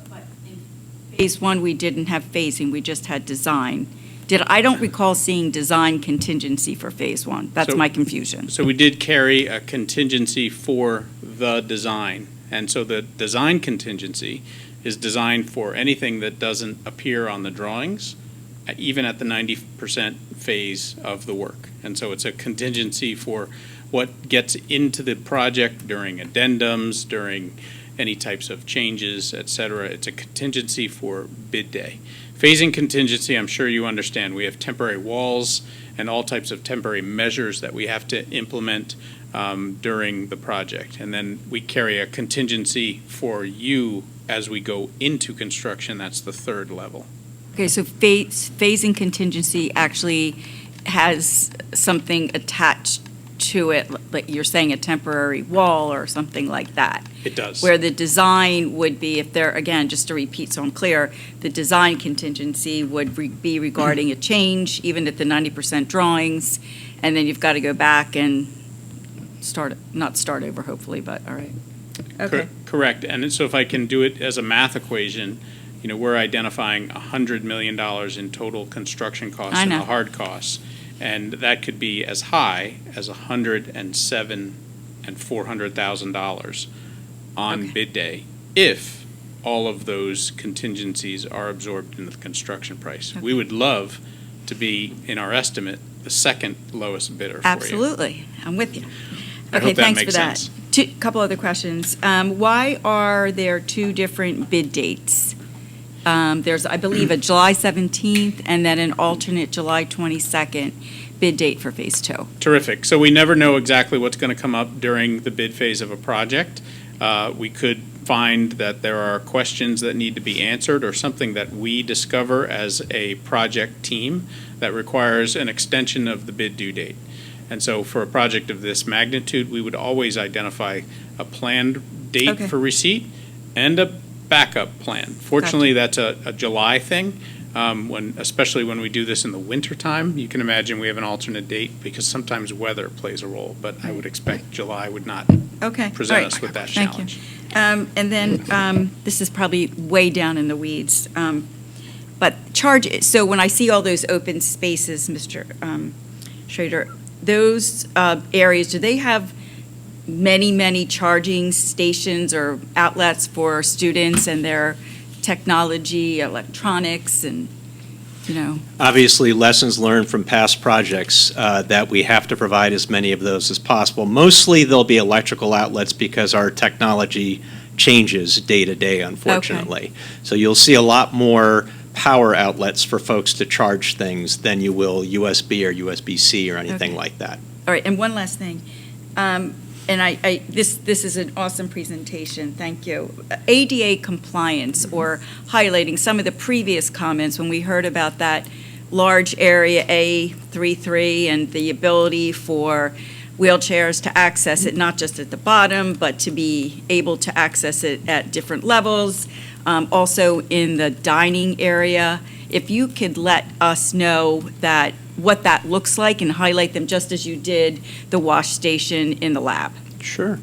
But in Phase 1, we didn't have phasing, we just had design. I don't recall seeing design contingency for Phase 1. That's
So-
my confusion.
So we did carry a contingency for the design. And so the design contingency is designed for anything that doesn't appear on the drawings, even at the 90% phase of the work. And so it's a contingency for what gets into the project during addendums, during any types of changes, et cetera. It's a contingency for bid day. Phasing contingency, I'm sure you understand, we have temporary walls and all types of temporary measures that we have to implement during the project. And then we carry a contingency for you as we go into construction. That's the third level.
Okay, so phasing contingency actually has something attached to it, like you're saying, a temporary wall or something like that.
It does.
Where the design would be, if there, again, just to repeat so I'm clear, the design contingency would be regarding a change, even at the 90% drawings, and then you've got to go back and not start over, hopefully, but, all right. Okay.
Correct. And so if I can do it as a math equation, we're identifying $100 million in total construction costs
I
and the
know.
hard costs. And that could be as high as $107,000 and $400,000 on
Okay.
bid day if all of those contingencies are absorbed in the construction price. We
Okay.
would love to be, in our estimate, the second lowest bidder for you.
Absolutely. I'm with you.
I
Okay,
hope that
thanks for
makes
that.
sense.
Couple other questions. Why are there two different bid dates? There's, I believe, a July 17th and then an alternate July 22nd bid date for Phase 2.
Terrific. So we never know exactly what's going to come up during the bid phase of a project. We could find that there are questions that need to be answered or something that we discover as a project team that requires an extension of the bid due date. And so for a project of this magnitude, we would always identify a planned date
Okay.
for receipt and a backup plan. Fortunately, that's a July thing. Especially when we do this in the wintertime, you can imagine we have an alternate date because sometimes weather plays a role, but I would expect July would not
Okay.
present
All right.
us with that
Thank
challenge.
you. And then, this is probably way down in the weeds, but so when I see all those open spaces, Mr. Schrader, those areas, do they have many charging stations or outlets for students and their technology, electronics, and,
Obviously, lessons learned from past projects that we have to provide as many of those as possible. Mostly, there'll be electrical outlets because our technology changes day to day, unfortunately. So you'll see a lot more power outlets for folks to charge things than you will USB or USB-C or anything
Okay.
like that.
All right, and one last thing. And this is an awesome presentation, thank you. ADA compliance, or highlighting some of the previous comments when we heard about that large area A33 and the ability for wheelchairs to access it, not just at the bottom, but to be able to access it at different levels. Also in the dining area, if you could let us know what that looks like and highlight them just as you did the wash station in the lab.
Sure.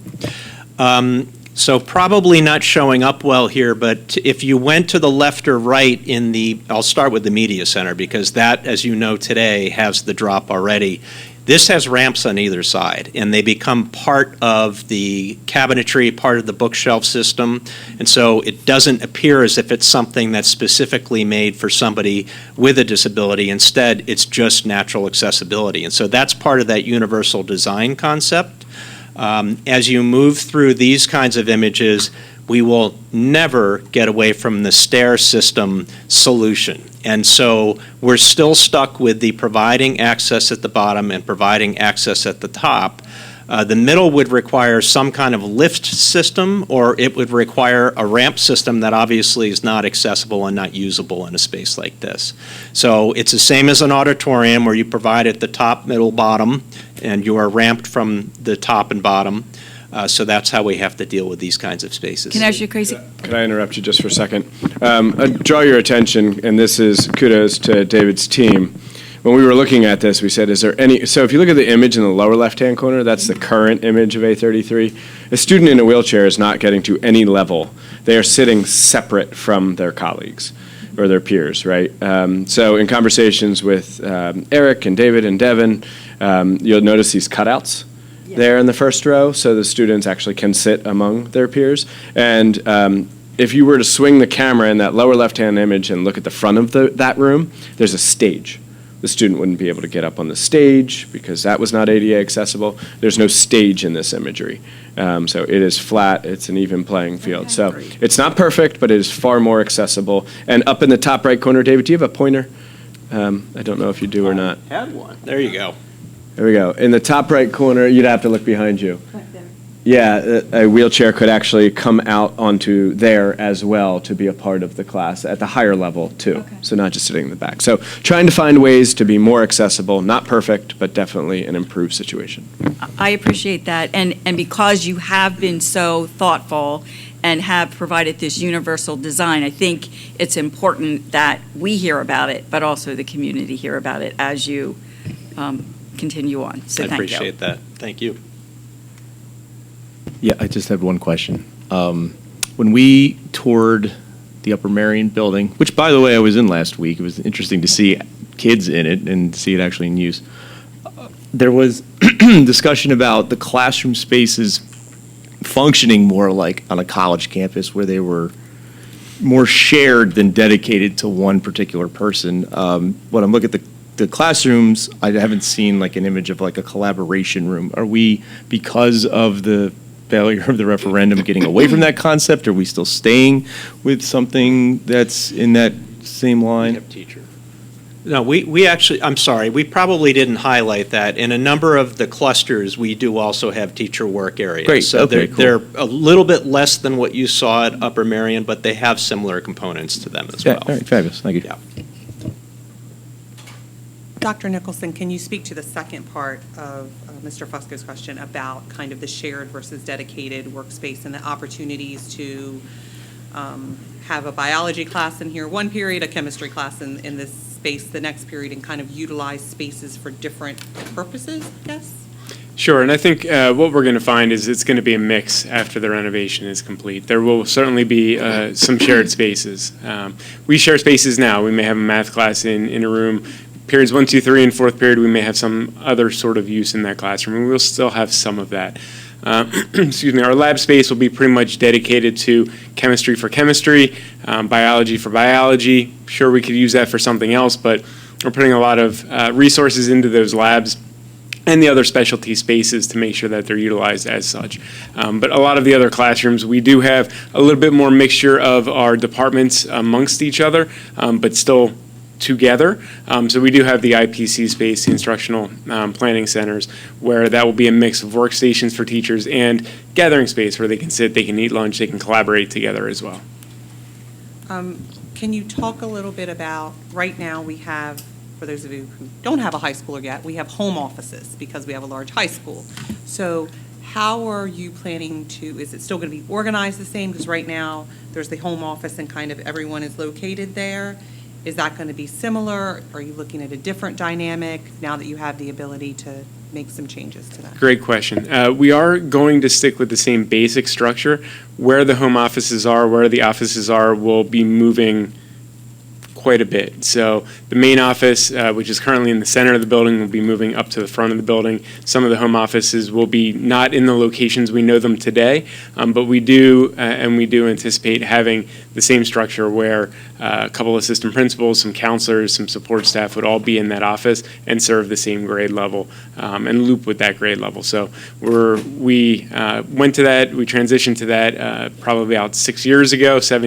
So probably not showing up well here, but if you went to the left or right I'll start with the media center because that, as you know today, has the drop already. This has ramps on either side, and they become part of the cabinetry, part of the bookshelf system, and so it doesn't appear as if it's something that's specifically made for somebody with a disability. Instead, it's just natural accessibility, and so that's part of that universal design concept. As you move through these kinds of images, we will never get away from the stair system solution. And so we're still stuck with the providing access at the bottom and providing access at the top. The middle would require some kind of lift system, or it would require a ramp system that obviously is not accessible and not usable in a space like this. So it's the same as an auditorium where you provide at the top, middle, bottom, and you are ramped from the top and bottom. So that's how we have to deal with these kinds of spaces.
Can I ask you a crazy?
Can I interrupt you just for a second? Draw your attention, and this is kudos to David's team. When we were looking at this, we said, so if you look at the image in the lower left-hand corner, that's the current image of A33. A student in a wheelchair is not getting to any level. They are sitting separate from their colleagues or their peers, right? So in conversations with Eric and David and Devin, you'll notice these cutouts there in the first row, so the students actually can sit among their peers. And if you were to swing the camera in that lower left-hand image and look at the front of that room, there's a stage. The student wouldn't be able to get up on the stage because that was not ADA accessible. There's no stage in this imagery. So it is flat, it's an even playing field.
Okay.
So it's not perfect, but it is far more accessible. And up in the top right corner, David, do you have a pointer? I don't know if you do or not.
Had one. There you go.
There we go. In the top right corner, you'd have to look behind you. Yeah, a wheelchair could actually come out onto there as well to be a part of the class at the higher level too.
Okay.
So not just sitting in the back. So trying to find ways to be more accessible, not perfect, but definitely an improved situation.
I appreciate that, and because you have been so thoughtful and have provided this universal design, I think it's important that we hear about it, but also the community hear about it as you continue on. So
I
thank you.
appreciate that. Thank you.
Yeah, I just have one question. When we toured the Upper Marion building, which, by the way, I was in last week, it was interesting to see kids in it and see it actually in use. There was discussion about the classroom spaces functioning more like on a college campus where they were more shared than dedicated to one particular person. When I'm looking at the classrooms, I haven't seen like an image of like a collaboration room. Are we, because of the failure of the referendum, getting away from that concept? Are we still staying with something that's in that same line?
Teacher. No, we actually, I'm sorry, we probably didn't highlight that. In a number of the clusters, we do also have teacher work areas.
Great,
So
okay,
they're
cool.
a little bit less than what you saw at Upper Marion, but they have similar components to them as
Yeah,
well.
all right, fabulous, thank you.
Yeah.
Dr. Nicholson, can you speak to the second part of Mr. Fusco's question about kind of the shared versus dedicated workspace and the opportunities to have a biology class in here one period, a chemistry class in this space the next period, and kind of utilize spaces for different purposes, I guess?
Sure, and I think what we're going to find is it's going to be a mix after the renovation is complete. There will certainly be some shared spaces. We share spaces now. We may have a math class in a room. Periods 1, 2, 3, and fourth period, we may have some other sort of use in that classroom, and we'll still have some of that. Excuse me, our lab space will be pretty much dedicated to chemistry for chemistry, biology for biology. Sure, we could use that for something else, but we're putting a lot of resources into those labs and the other specialty spaces to make sure that they're utilized as such. But a lot of the other classrooms, we do have a little bit more mixture of our departments amongst each other, but still together. So we do have the IPC space, the instructional planning centers, where that will be a mix of workstations for teachers and gathering space where they can sit, they can eat lunch, they can collaborate together as well.
Can you talk a little bit about, right now we have, for those of you who don't have a high schooler yet, we have home offices because we have a large high school. So how are you planning to, is it still going to be organized the same? Because right now there's the home office and kind of everyone is located there. Is that going to be similar? Are you looking at a different dynamic now that you have the ability to make some changes to that?
Great question. We are going to stick with the same basic structure. Where the home offices are, where the offices are, will be moving quite a bit. So the main office, which is currently in the center of the building, will be moving up to the front of the building. Some of the home offices will be not in the locations we know them today, but we do anticipate having the same structure where a couple assistant principals, some counselors, some support staff would all be in that office and serve the same grade level and loop with that grade level. So we went to that, we transitioned to that probably about 7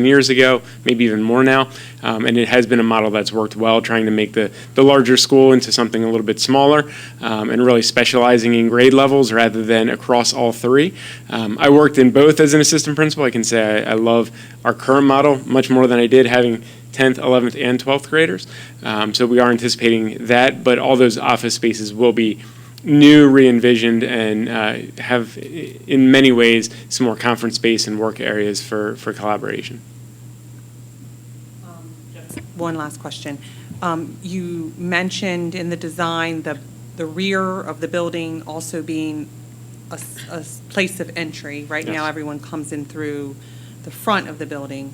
years ago, maybe even more now, and it has been a model that's worked well, trying to make the larger school into something a little bit smaller and really specializing in grade levels rather than across all three. I worked in both as an assistant principal. I can say I love our current model much more than I did having 10th, 11th, and 12th graders. So we are anticipating that, but all those office spaces will be new, re-envisioned, and have, in many ways, some more conference space and work areas for collaboration.
One last question. You mentioned in the design the rear of the building also being a place of entry. Right now,
Yes.
everyone comes in through the front of the building.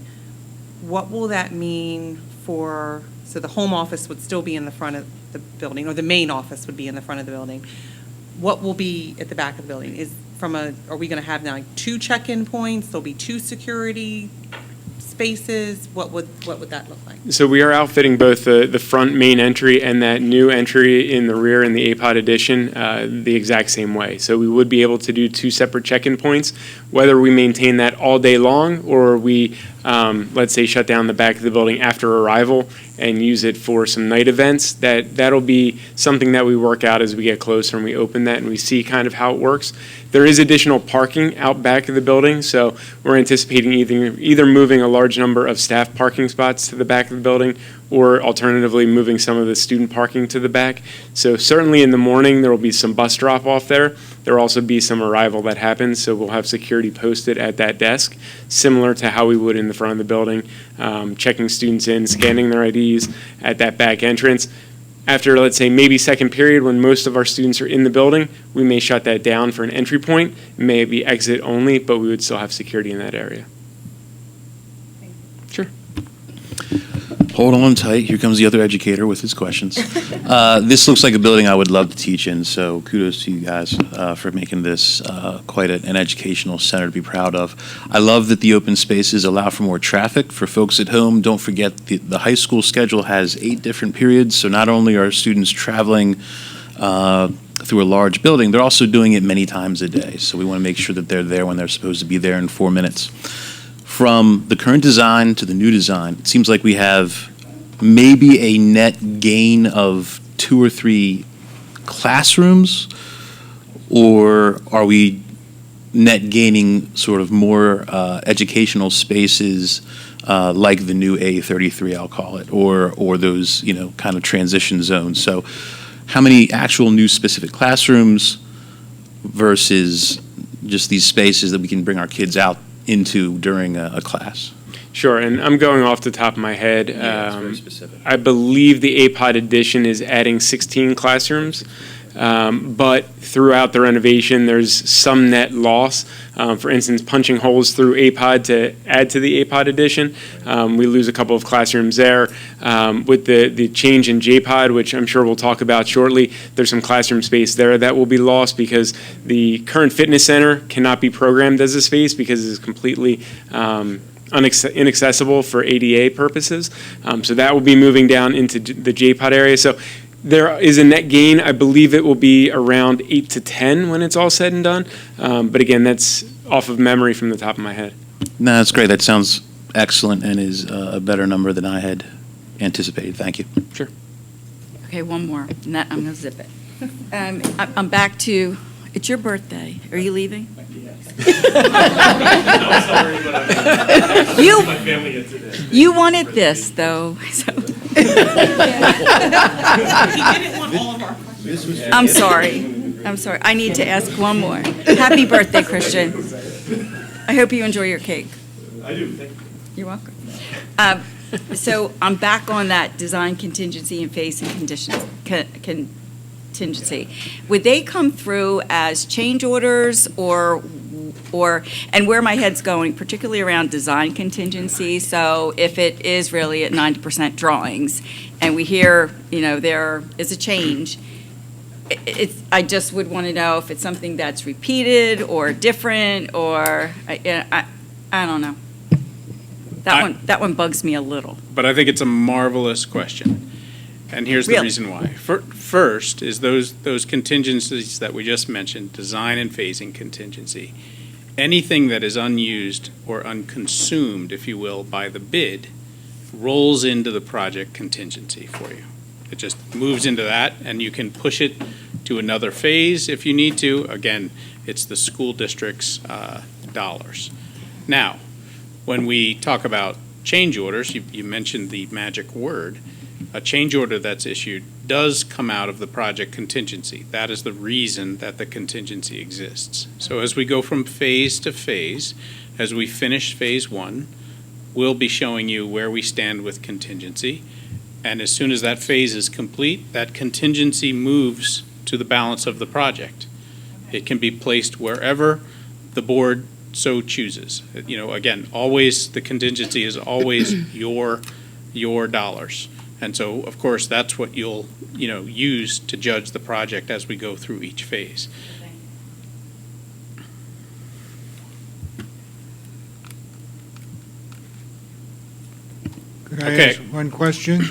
What will that mean for, so the home office would still be in the front of the building, or the main office would be in the front of the building. What will be at the back of the building? Are we going to have now like 2 check-in points? There'll be 2 security spaces? What would that look like?
So we are outfitting both the front main entry and that new entry in the rear in the APOD addition the exact same way. So we would be able to do 2 separate check-in points. Whether we maintain that all day long or we let's say, shut down the back of the building after arrival and use it for some night events, that'll be something that we work out as we get closer and we open that and we see kind of how it works. There is additional parking out back of the building, so we're anticipating either moving a large number of staff parking spots to the back of the building or alternatively moving some of the student parking to the back. So certainly in the morning, there will be some bus drop off there. There will also be some arrival that happens, so we'll have security posted at that desk, similar to how we would in the front of the building, checking students in, scanning their IDs at that back entrance. After, let's say, maybe second period, when most of our students are in the building, we may shut that down for an entry point. It may be exit only, but we would still have security in that area. Sure.
Hold on tight. Here comes the other educator with his questions. This looks like a building I would love to teach in, so kudos to you guys for making this quite an educational center to be proud of. I love that the open spaces allow for more traffic. For folks at home, don't forget the high school schedule has 8 different periods, so not only are students traveling through a large building, they're also doing it many times a day. So we want to make sure that they're there when they're supposed to be there in 4 minutes. From the current design to the new design, it seems like we have maybe a net gain of 2 or 3 classrooms, or are we net gaining sort of more educational spaces like the new A33, I'll call it, or those, kind of transition zones? So how many actual new specific classrooms versus just these spaces that we can bring our kids out into during a class?
Sure, and I'm going off the top of my head.
Yeah, it's very specific.
I believe the APOD addition is adding 16 classrooms, but throughout the renovation, there's some net loss. For instance, punching holes through APOD to add to the APOD addition, we lose a couple of classrooms there. With the change in JPOD, which I'm sure we'll talk about shortly, there's some classroom space there that will be lost because the current fitness center cannot be programmed as a space because it is completely inaccessible for ADA purposes. So that will be moving down into the JPOD area. So there is a net gain. I believe it will be around 8 to 10 when it's all said and done. But again, that's off of memory from the top of my head.
No, that's great. That sounds excellent and is a better number than I had anticipated. Thank you.
Sure.
Okay, one more, and that, I'm going to zip it. I'm back to, it's your birthday. Are you leaving? You wanted this, though. So. I'm sorry. I need to ask one more. Happy birthday, Christian. I hope you enjoy your cake.
I do, thank you.
You're welcome. So I'm back on that design contingency and phasing contingency. Would they come through as change orders or and where my head's going, particularly around design contingency? So if it is really at 90% drawings and we hear, there is a change, I just would want to know if it's something that's repeated or different or I don't know. That one bugs me a little.
But I think it's a marvelous question. And here's the
Really?
reason why. First is those contingencies that we just mentioned, design and phasing contingency. Anything that is unused or unconsumed, if you will, by the bid, rolls into the project contingency for you. It just moves into that, and you can push it to another phase if you need to. Again, it's the school district's dollars. Now, when we talk about change orders, you mentioned the magic word. A change order that's issued does come out of the project contingency. That is the reason that the contingency exists. So as we go from phase to phase, as we finish phase 1, we'll be showing you where we stand with contingency. And as soon as that phase is complete, that contingency moves to the balance of the project. It can be placed wherever the board so chooses. Again, always the contingency is always your dollars. And so, of course, that's what you'll, use to judge the project as we go through each phase.
Could I
Okay.
ask one question?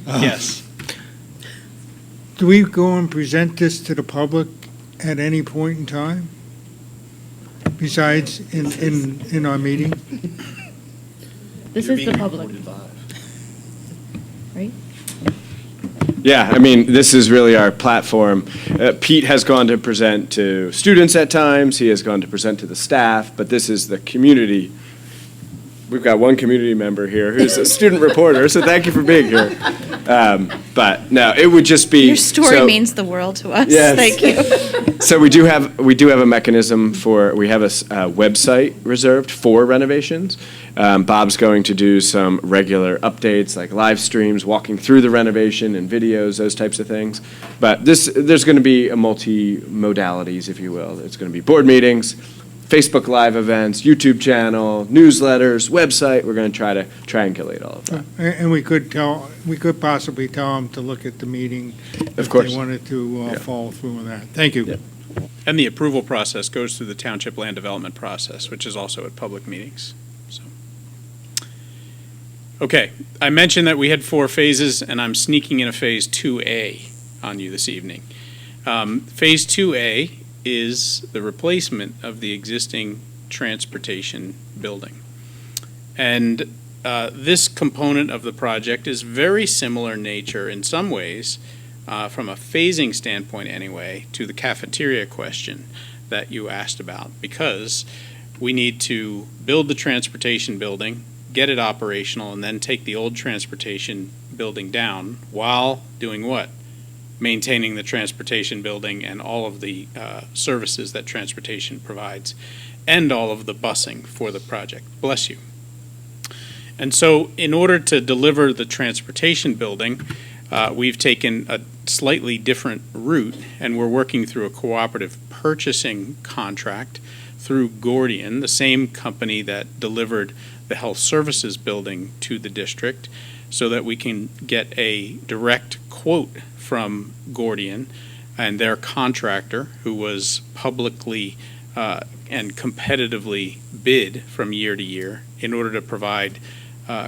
Yes.
Do we go and present this to the public at any point in time? Besides in our meeting?
This is the public. Right?
Yeah, I mean, this is really our platform. Pete has gone to present to students at times, he has gone to present to the staff, but this is the community. We've got one community member here who's a student reporter, so thank you for being here. But no, it would just be.
Your story
so-
means the world to us.
Yes.
Thank you.
So we do have a mechanism we have a website reserved for renovations. Bob's going to do some regular updates, like live streams, walking through the renovation and videos, those types of things. But there's going to be a multi-modalities, if you will. It's going to be board meetings, Facebook Live events, YouTube channel, newsletters, website. We're going to try to triangulate all of that.
And we could possibly tell them to look at the meeting if
course.
they wanted to
Yeah.
follow through with that. Thank you.
Yeah.
And the approval process goes through the township land development process, which is also at public meetings. So, okay, I mentioned that we had 4 phases, and I'm sneaking in a phase 2A on you this evening. Phase 2A is the replacement of the existing transportation building. And this component of the project is very similar in nature in some ways, from a phasing standpoint anyway, to the cafeteria question that you asked about, because we need to build the transportation building, get it operational, and then take the old transportation building down while doing what? Maintaining the transportation building and all of the services that transportation provides, and all of the busing for the project. Bless you. And so in order to deliver the transportation building, we've taken a slightly different route, and we're working through a cooperative purchasing contract through Gordian, the same company that delivered the health services building to the district, so that we can get a direct quote from Gordian and their contractor, who was publicly and competitively bid from year to year in order to provide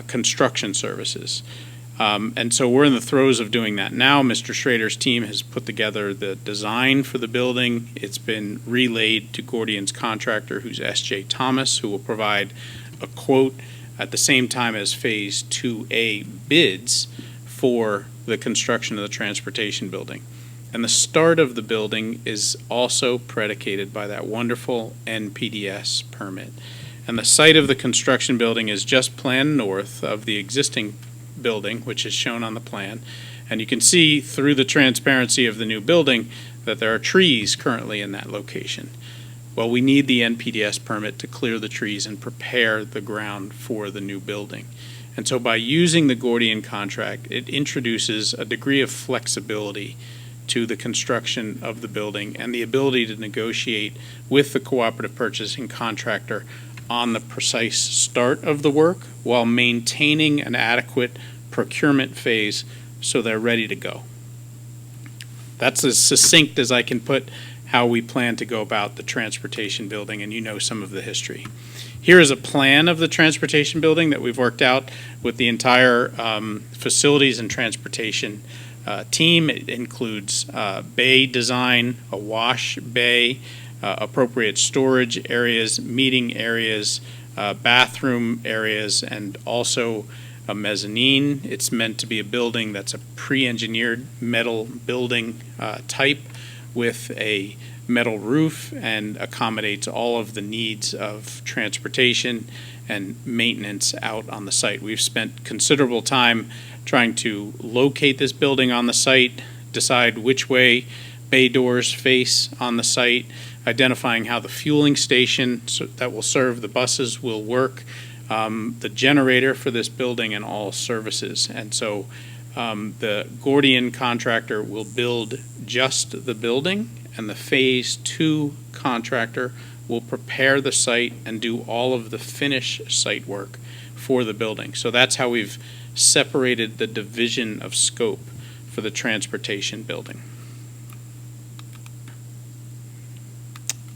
construction services. And so we're in the throes of doing that now. Mr. Schrader's team has put together the design for the building. It's been relayed to Gordian's contractor, who's S.J. Thomas, who will provide a quote at the same time as Phase 2A bids for the construction of the transportation building. And the start of the building is also predicated by that wonderful NPDS permit. And the site of the construction building is just planned north of the existing building, which is shown on the plan. And you can see through the transparency of the new building that there are trees currently in that location. Well, we need the NPDS permit to clear the trees and prepare the ground for the new building. And so by using the Gordian contract, it introduces a degree of flexibility to the construction of the building and the ability to negotiate with the cooperative purchasing contractor on the precise start of the work while maintaining an adequate procurement phase so they're ready to go. That's as succinct as I can put how we plan to go about the transportation building, and you know some of the history. Here is a plan of the transportation building that we've worked out with the entire facilities and transportation team. It includes bay design, a wash bay, appropriate storage areas, meeting areas, bathroom areas, and also a mezzanine. It's meant to be a building that's a pre-engineered metal building type with a metal roof and accommodates all of the needs of transportation and maintenance out on the site. We've spent considerable time trying to locate this building on the site, decide which way bay doors face on the site, identifying how the fueling station that will serve the buses will work, the generator for this building, and all services. And so the Gordian contractor will build just the building, and the Phase 2 contractor will prepare the site and do all of the finish site work for the building. So that's how we've separated the division of scope for the transportation building.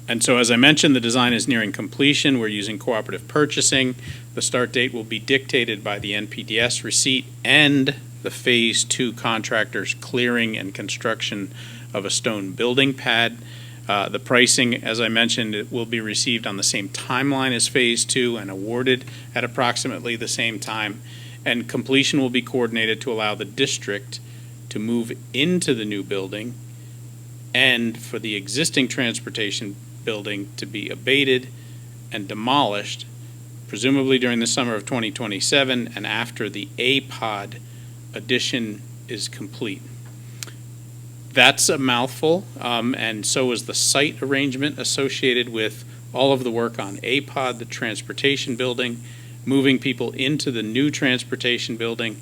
And so, as I mentioned, the design is nearing completion. We're using cooperative purchasing. The start date will be dictated by the NPDS receipt and the Phase 2 contractor's clearing and construction of a stone building pad. The pricing, as I mentioned, it will be received on the same timeline as Phase 2 and awarded at approximately the same time. And completion will be coordinated to allow the district to move into the new building and for the existing transportation building to be abated and demolished, presumably during the summer of 2027 and after the A-pod addition is complete. That's a mouthful, and so is the site arrangement associated with all of the work on A-pod, the transportation building, moving people into the new transportation building,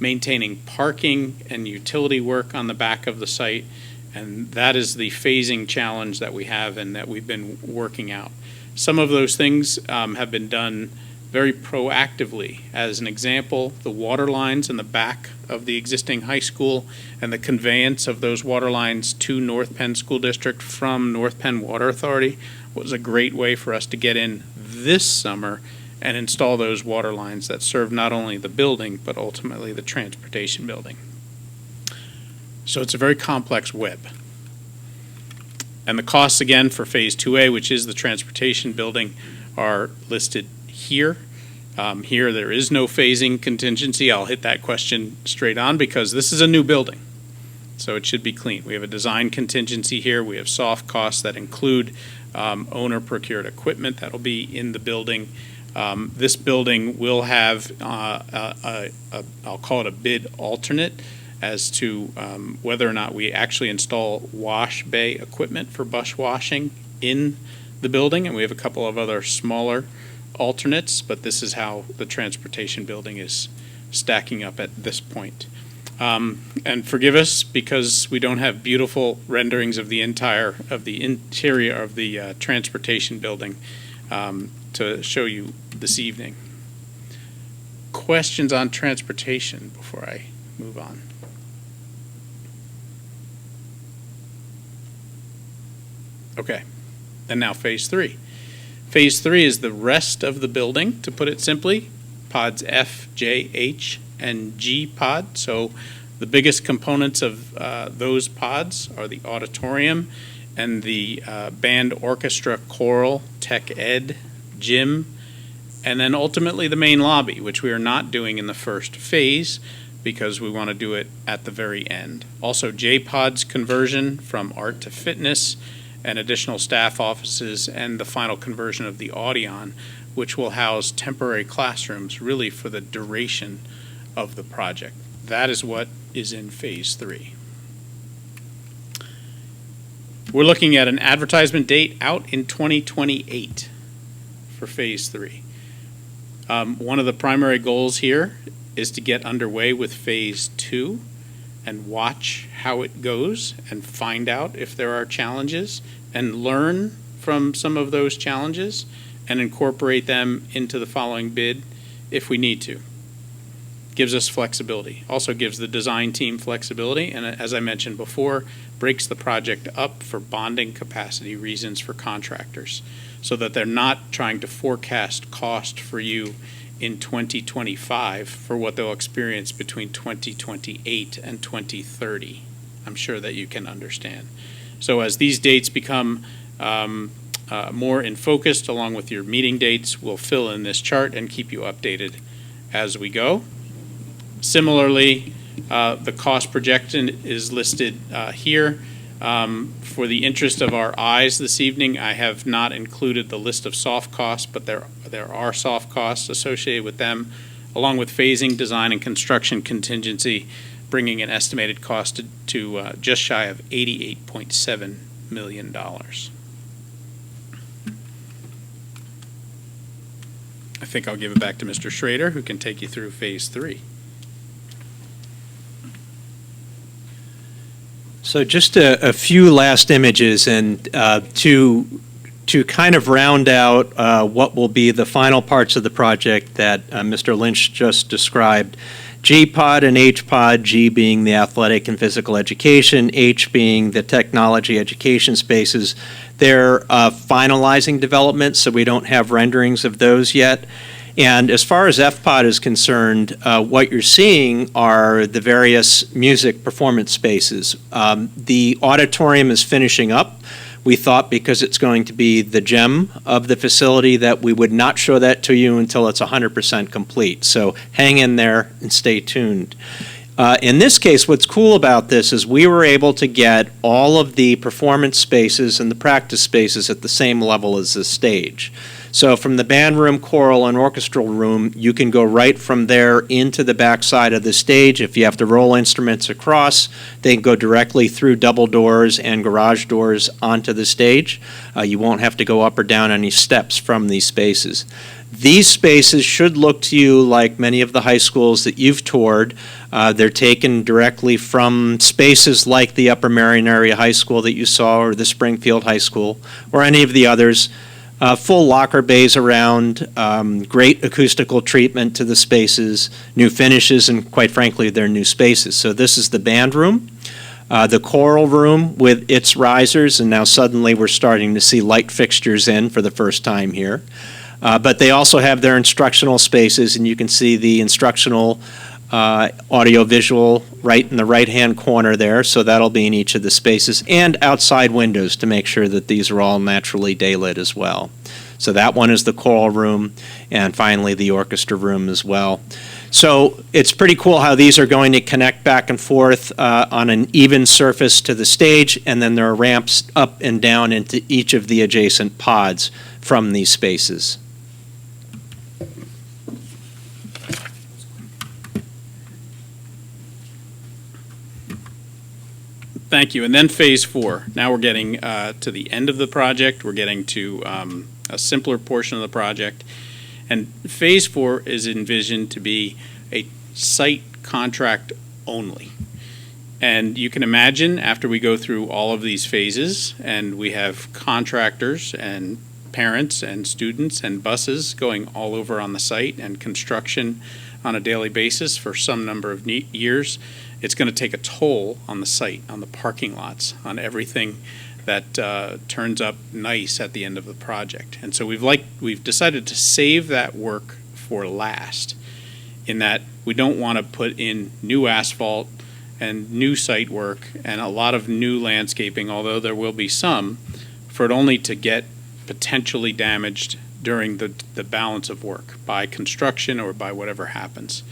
maintaining parking and utility work on the back of the site, and that is the phasing challenge that we have and that we've been working out. Some of those things have been done very proactively. As an example, the water lines in the back of the existing high school and the conveyance of those water lines to North Penn School District from North Penn Water Authority was a great way for us to get in this summer and install those water lines that serve not only the building, but ultimately the transportation building. So it's a very complex web. And the costs, again, for Phase 2A, which is the transportation building, are listed here. Here, there is no phasing contingency. I'll hit that question straight on because this is a new building, so it should be clean. We have a design contingency here. We have soft costs that include owner-procured equipment that'll be in the building. This building will have, I'll call it a bid alternate as to whether or not we actually install wash bay equipment for bus washing in the building, and we have a couple of other smaller alternates, but this is how the transportation building is stacking up at this point. And forgive us because we don't have beautiful renderings of the interior of the transportation building to show you this evening. Questions on transportation before I move on? Okay, and now Phase 3. Phase 3 is the rest of the building, to put it simply, pods F, J, H, and G pod. So the biggest components of those pods are the auditorium and the band, orchestra, choral, tech ed, gym, and then ultimately the main lobby, which we are not doing in the first phase because we want to do it at the very end. Also, J-Pod's conversion from art to fitness and additional staff offices, and the final conversion of the Audion, which will house temporary classrooms really for the duration of the project. That is what is in Phase 3. We're looking at an advertisement date out in 2028 for Phase 3. One of the primary goals here is to get underway with Phase 2 and watch how it goes and find out if there are challenges and learn from some of those challenges and incorporate them into the following bid if we need to. Gives us flexibility. Also gives the design team flexibility, and as I mentioned before, breaks the project up for bonding capacity reasons for contractors so that they're not trying to forecast cost for you in 2025 for what they'll experience between 2028 and 2030. I'm sure that you can understand. So as these dates become more in focus, along with your meeting dates, we'll fill in this chart and keep you updated as we go. Similarly, the cost projection is listed here. For the interest of our eyes this evening, I have not included the list of soft costs, but there are soft costs associated with them, along with phasing, design, and construction contingency, bringing an estimated cost to just shy of $88.7 million. I think I'll give it back to Mr. Schrader, who can take you through Phase 3.
So just a few last images, and to kind of round out what will be the final parts of the project that Mr. Lynch just described. G-Pod and H-Pod, G being the athletic and physical education, H being the technology education spaces. They're finalizing development, so we don't have renderings of those yet. And as far as F-Pod is concerned, what you're seeing are the various music performance spaces. The auditorium is finishing up. We thought because it's going to be the gem of the facility that we would not show that to you until it's 100% complete. So hang in there and stay tuned. In this case, what's cool about this is we were able to get all of the performance spaces and the practice spaces at the same level as the stage. So from the band room, choral, and orchestral room, you can go right from there into the backside of the stage. If you have to roll instruments across, they can go directly through double doors and garage doors onto the stage. You won't have to go up or down any steps from these spaces. These spaces should look to you like many of the high schools that you've toured. They're taken directly from spaces like the Upper Marion Area High School that you saw, or the Springfield High School, or any of the others. Full locker bays around, great acoustical treatment to the spaces, new finishes, and quite frankly, they're new spaces. So this is the band room, the choral room with its risers, and now suddenly we're starting to see light fixtures in for the first time here. But they also have their instructional spaces, and you can see the instructional audio-visual right in the right-hand corner there, so that'll be in each of the spaces, and outside windows to make sure that these are all naturally daylit as well. So that one is the choral room, and finally the orchestra room as well. So it's pretty cool how these are going to connect back and forth on an even surface to the stage, and then there are ramps up and down into each of the adjacent pods from these spaces.
Thank you. And then phase 4. Now we're getting to the end of the project. We're getting to a simpler portion of the project. And phase 4 is envisioned to be a site contract only. And you can imagine after we go through all of these phases and we have contractors and parents and students and buses going all over on the site and construction on a daily basis for some number of years, it's going to take a toll on the site, on the parking lots, on everything that turns up nice at the end of the project. And so we've decided to save that work for last, in that we don't want to put in new asphalt and new site work and a lot of new landscaping, although there will be some, for it only to get potentially damaged during the balance of work by construction or by whatever happens.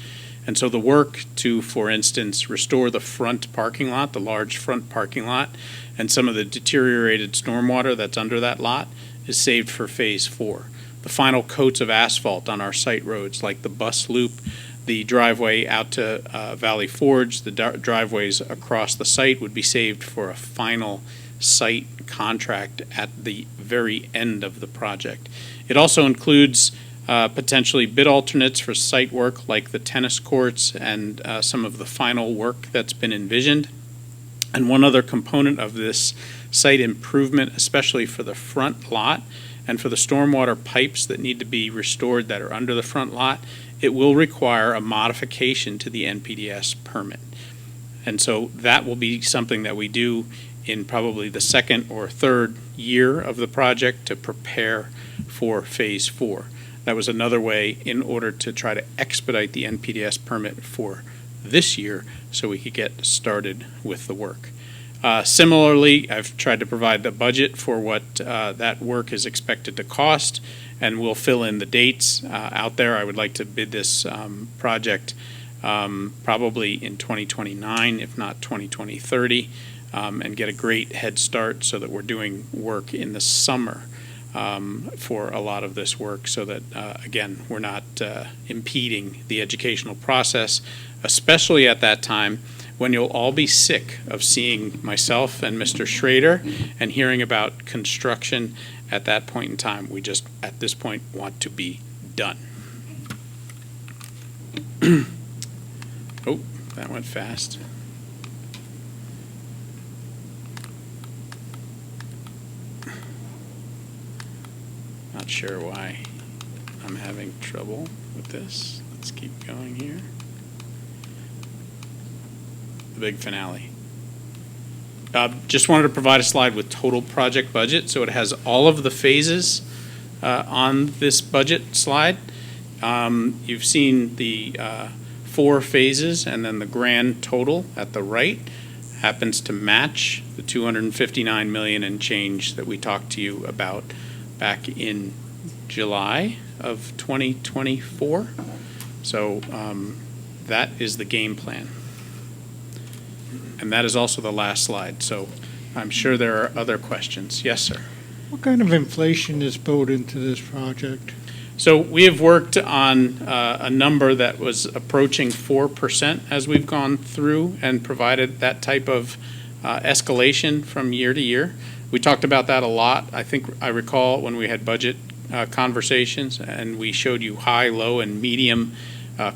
And so the work to, for instance, restore the front parking lot, the large front parking lot, and some of the deteriorated stormwater that's under that lot is saved for phase 4. The final coats of asphalt on our site roads, like the bus loop, the driveway out to Valley Forge, the driveways across the site would be saved for a final site contract at the very end of the project. It also includes potentially bid alternates for site work like the tennis courts and some of the final work that's been envisioned. And one other component of this site improvement, especially for the front lot and for the stormwater pipes that need to be restored that are under the front lot, it will require a modification to the NPDES permit. And so that will be something that we do in probably the second or third year of the project to prepare for phase 4. That was another way in order to try to expedite the NPDES permit for this year so we could get started with the work. Similarly, I've tried to provide the budget for what that work is expected to cost, and we'll fill in the dates out there. I would like to bid this project probably in 2029, if not 2030, and get a great head start so that we're doing work in the summer for a lot of this work so that, again, we're not impeding the educational process, especially at that time when you'll all be sick of seeing myself and Mr. Schrader and hearing about construction at that point in time. We just, at this point, want to be done. Oh, that went fast. Not sure why I'm having trouble with this. Let's keep going here. The big finale. Just wanted to provide a slide with total project budget, so it has all of the phases on this budget slide. You've seen the 4 phases and then the grand total at the right. happens to match the 259 million and change that we talked to you about back in July of 2024. So that is the game plan. And that is also the last slide. So I'm sure there are other questions. Yes, sir.
What kind of inflation is built into this project?
So we have worked on a number that was approaching 4% as we've gone through and provided that type of escalation from year to year. We talked about that a lot. I think I recall when we had budget conversations and we showed you high, low, and medium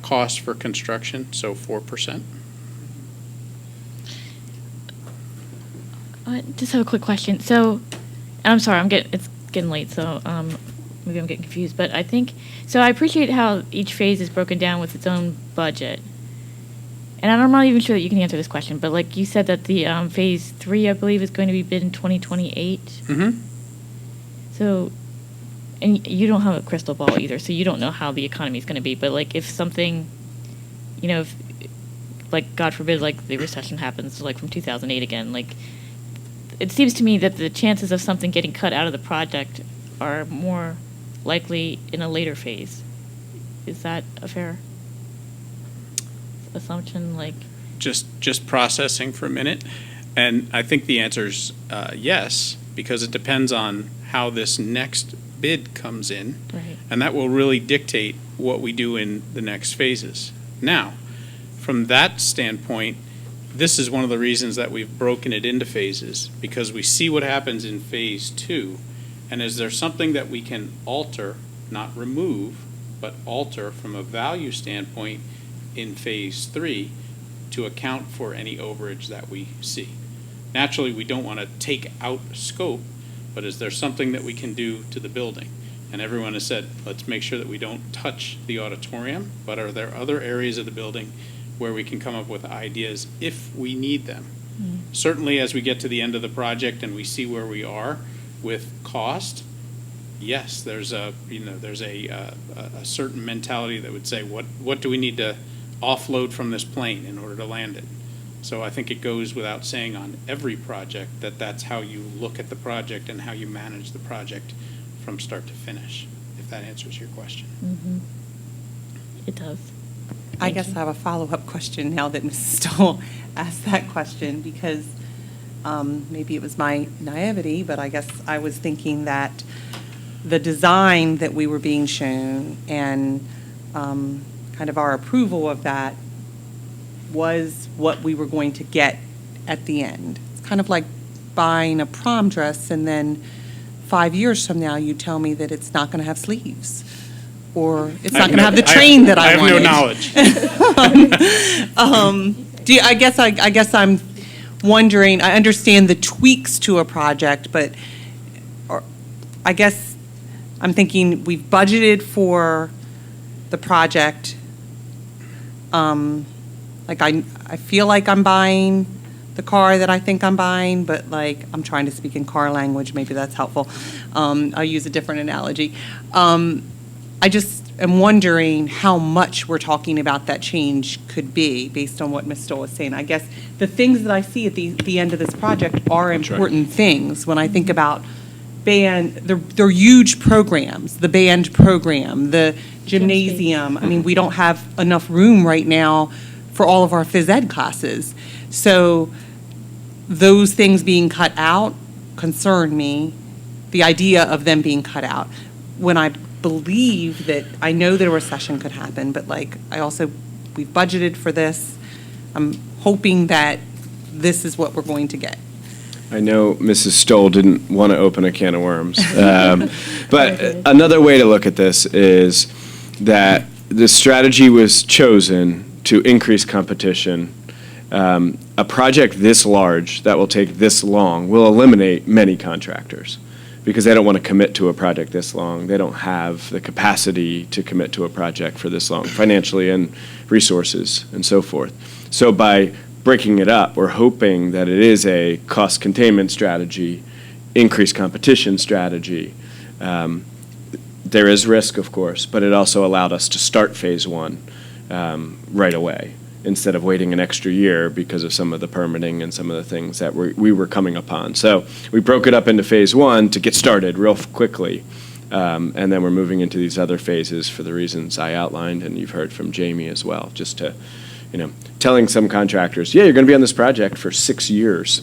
costs for construction, so 4%.
Just have a quick question. So, and I'm sorry, it's getting late, so maybe I'm getting confused. But I think, so I appreciate how each phase is broken down with its own budget. And I'm not even sure that you can answer this question, but like you said that the phase 3, I believe, is going to be bid in 2028.
Mm-hmm.
So, and you don't have a crystal ball either, so you don't know how the economy is going to be. But like if something, if, like God forbid, like the recession happens, like from 2008 again, like it seems to me that the chances of something getting cut out of the project are more likely in a later phase. Is that a fair assumption? Like,
just processing for a minute, and I think the answer is yes, because it depends on how this next bid comes in,
right.
And that will really dictate what we do in the next phases. Now, from that standpoint, this is one of the reasons that we've broken it into phases, because we see what happens in phase 2, and is there something that we can alter, not remove, but alter from a value standpoint in phase 3 to account for any overage that we see. Naturally, we don't want to take out scope, but is there something that we can do to the building? And everyone has said, let's make sure that we don't touch the auditorium, but are there other areas of the building where we can come up with ideas if we need them? Certainly, as we get to the end of the project and we see where we are with cost, yes, there's a certain mentality that would say, what do we need to offload from this plane in order to land it? So I think it goes without saying on every project that that's how you look at the project and how you manage the project from start to finish, if that answers your question.
Mm-hmm. It does.
I guess I have a follow-up question now that Mrs. Stoll asked that question, because maybe it was my naivety, but I guess I was thinking that the design that we were being shown and kind of our approval of that was what we were going to get at the end. It's kind of like buying a prom dress and then 5 years from now you tell me that it's not going to have sleeves, or it's not going to have the train that I wanted.
I have no knowledge.
I guess I'm wondering, I understand the tweaks to a project, but I guess I'm thinking we've budgeted for the project. Like I feel like I'm buying the car that I think I'm buying, but like I'm trying to speak in car language. Maybe that's helpful. I'll use a different analogy. I just am wondering how much we're talking about that change could be based on what Ms. Stoll was saying. I guess the things that I see at the end of this project are important things. When I think about band, they're huge programs, the band program, the gymnasium. I mean, we don't have enough room right now for all of our phys ed classes. So those things being cut out concern me, the idea of them being cut out. When I believe that, I know that a recession could happen, but like we've budgeted for this. I'm hoping that this is what we're going to get.
I know Mrs. Stoll didn't want to open a can of worms. But another way to look at this is that the strategy was chosen to increase competition. A project this large that will take this long will eliminate many contractors because they don't want to commit to a project this long. They don't have the capacity to commit to a project for this long, financially and resources and so forth. So by breaking it up, we're hoping that it is a cost containment strategy, increased competition strategy. There is risk, of course, but it also allowed us to start phase 1 right away.
instead of waiting an extra year because of some of the permitting and some of the things that we were coming upon. So we broke it up into phase one to get started real quickly. And then we're moving into these other phases for the reasons I outlined, and you've heard from Jamie as well, just to, telling some contractors, yeah, you're going to be on this project for 6 years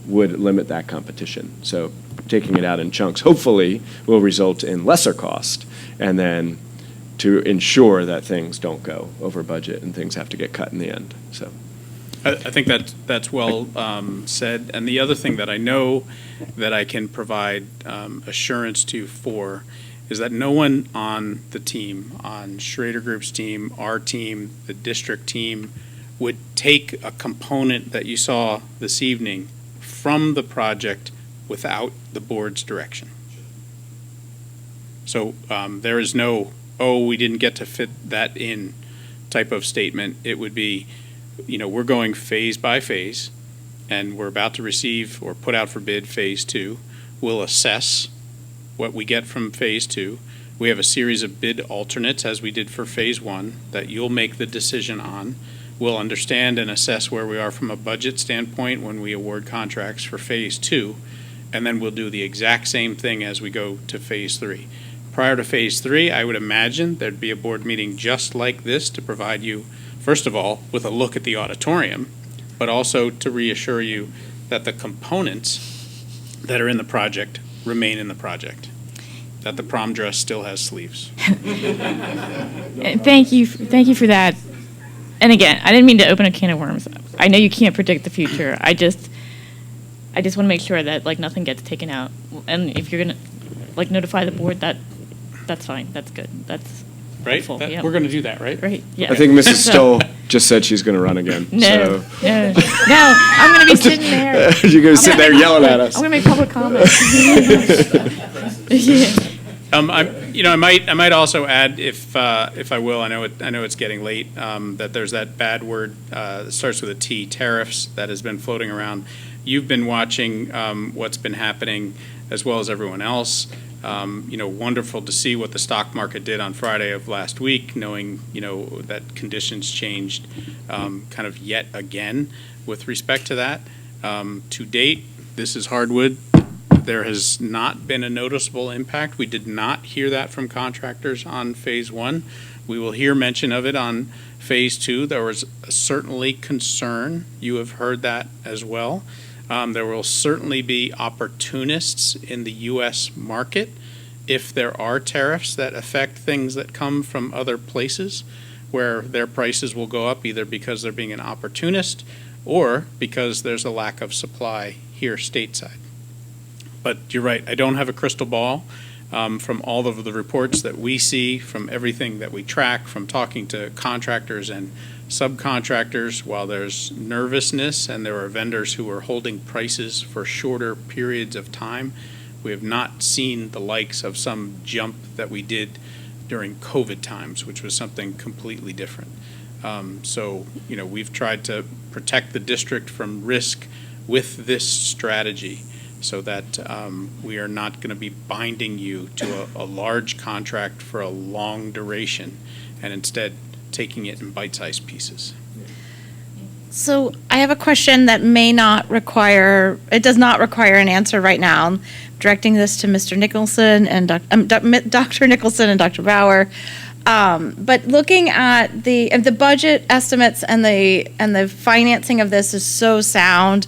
would limit that competition. So taking it out in chunks hopefully will result in lesser cost, and then to ensure that things don't go over budget and things have to get cut in the end. So
I think that's well said. And the other thing that I know that I can provide assurance to for is that no one on the team, on Schrader Group's team, our team, the district team, would take a component that you saw this evening from the project without the board's direction. So there is no, oh, we didn't get to fit that in type of statement. It would be, we're going phase by phase, and we're about to receive or put out for bid phase 2. We'll assess what we get from phase 2. We have a series of bid alternates, as we did for phase 1, that you'll make the decision on. We'll understand and assess where we are from a budget standpoint when we award contracts for phase 2, and then we'll do the exact same thing as we go to phase 3. Prior to phase 3, I would imagine there'd be a board meeting just like this to provide you, first of all, with a look at the auditorium, but also to reassure you that the components that are in the project remain in the project, that the prom dress still has sleeves.
Thank you for that. And again, I didn't mean to open a can of worms. I know you can't predict the future. I just want to make sure that nothing gets taken out. And if you're gonna notify the board, that's fine. That's good. That's
right.
helpful. Yeah.
We're going to do that, right?
Right. Yeah.
I think Mrs. Stoll just said she's going to run again.
No,
so.
no. I'm going to be sitting there.
You're going to sit there yelling at us.
I'm going to make public comments. Yeah.
I might also add, if I will, I know it's getting late, that there's that bad word that starts with a T, tariffs, that has been floating around. You've been watching what's been happening as well as everyone else. Wonderful to see what the stock market did on Friday of last week, knowing, that conditions changed kind of yet again with respect to that. To date, this is hardwood. There has not been a noticeable impact. We did not hear that from contractors on phase 1. We will hear mention of it on phase 2. There was certainly concern. You have heard that as well. There will certainly be opportunists in the U.S. market if there are tariffs that affect things that come from other places, where their prices will go up either because they're being an opportunist or because there's a lack of supply here stateside. But you're right, I don't have a crystal ball. From all of the reports that we see, from everything that we track, from talking to contractors and subcontractors, while there's nervousness and there are vendors who are holding prices for shorter periods of time, we have not seen the likes of some jump that we did during COVID times, which was something completely different. So, we've tried to protect the district from risk with this strategy, so that we are not going to be binding you to a large contract for a long duration, and instead taking it in bite-sized pieces.
So I have a question that does not require an answer right now. I'm directing this to Mr. Nicholson and Dr. Nicholson and Dr. Bauer. But looking at the budget estimates and the financing of this is so sound.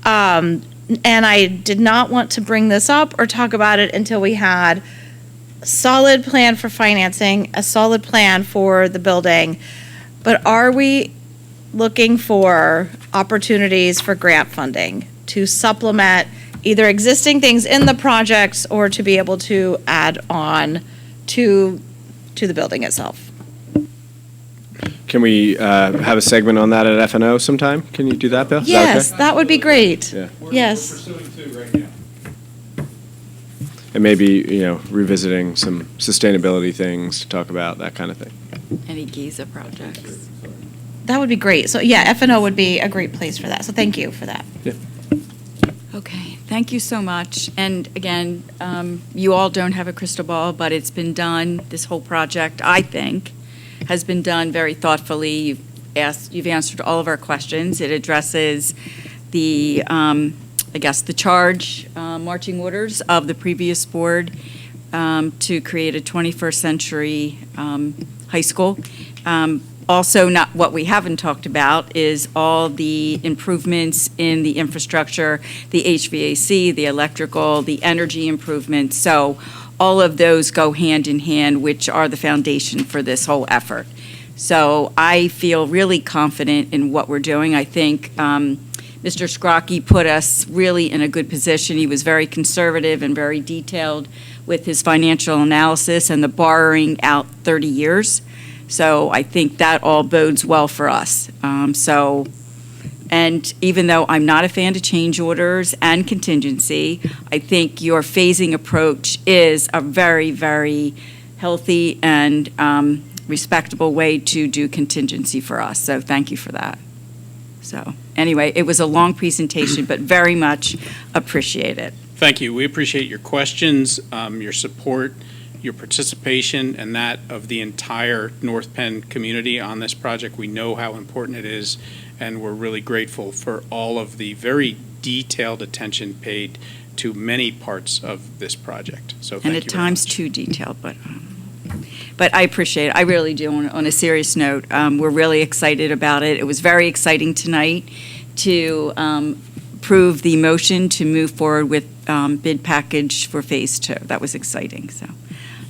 And I did not want to bring this up or talk about it until we had a solid plan for financing, a solid plan for the building. But are we looking for opportunities for grant funding to supplement either existing things in the projects or to be able to add on to the building itself?
Can we have a segment on that at F&O sometime? Can you do that, Bill? Is
Yes,
that okay?
that would be great.
Yeah.
Yes.
We're pursuing 2 right now.
And maybe, revisiting some sustainability things to talk about, that kind of thing.
Any Giza projects?
That would be great. So yeah, F&O would be a great place for that. So thank you for that.
Yeah.
Okay, thank you so much. And again, you all don't have a crystal ball, but it's been done, this whole project, I think, has been done very thoughtfully. You've you've answered all of our questions. It addresses the, I guess, the charge, marching orders of the previous board to create a 21st century high school. Also, not what we haven't talked about is all the improvements in the infrastructure, the HVAC, the electrical, the energy improvements. So all of those go hand in hand, which are the foundation for this whole effort. So I feel really confident in what we're doing. I think Mr. Scrocky put us really in a good position. He was very conservative and very detailed with his financial analysis and the borrowing out 30 years. So I think that all bodes well for us. And even though I'm not a fan of change orders and contingency, I think your phasing approach is a very, very healthy and respectable way to do contingency for us. So thank you for that. So anyway, it was a long presentation, but very much appreciate it.
Thank you. We appreciate your questions, your support, your participation, and that of the entire North Penn community on this project. We know how important it is, and we're really grateful for all of the very detailed attention paid to many parts of this project. So thank you
And
very
at times
much.
too detailed, but I appreciate it. I really do. On a serious note, we're really excited about it. It was very exciting tonight to approve the motion to move forward with bid package for Phase 2. That was exciting. So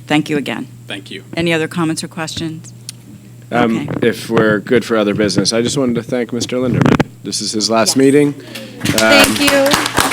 thank you again.
Thank you.
Any other comments or questions? Okay.
If we're good for other business, I just wanted to thank Mr. Linderman. This is his last meeting.
Thank you.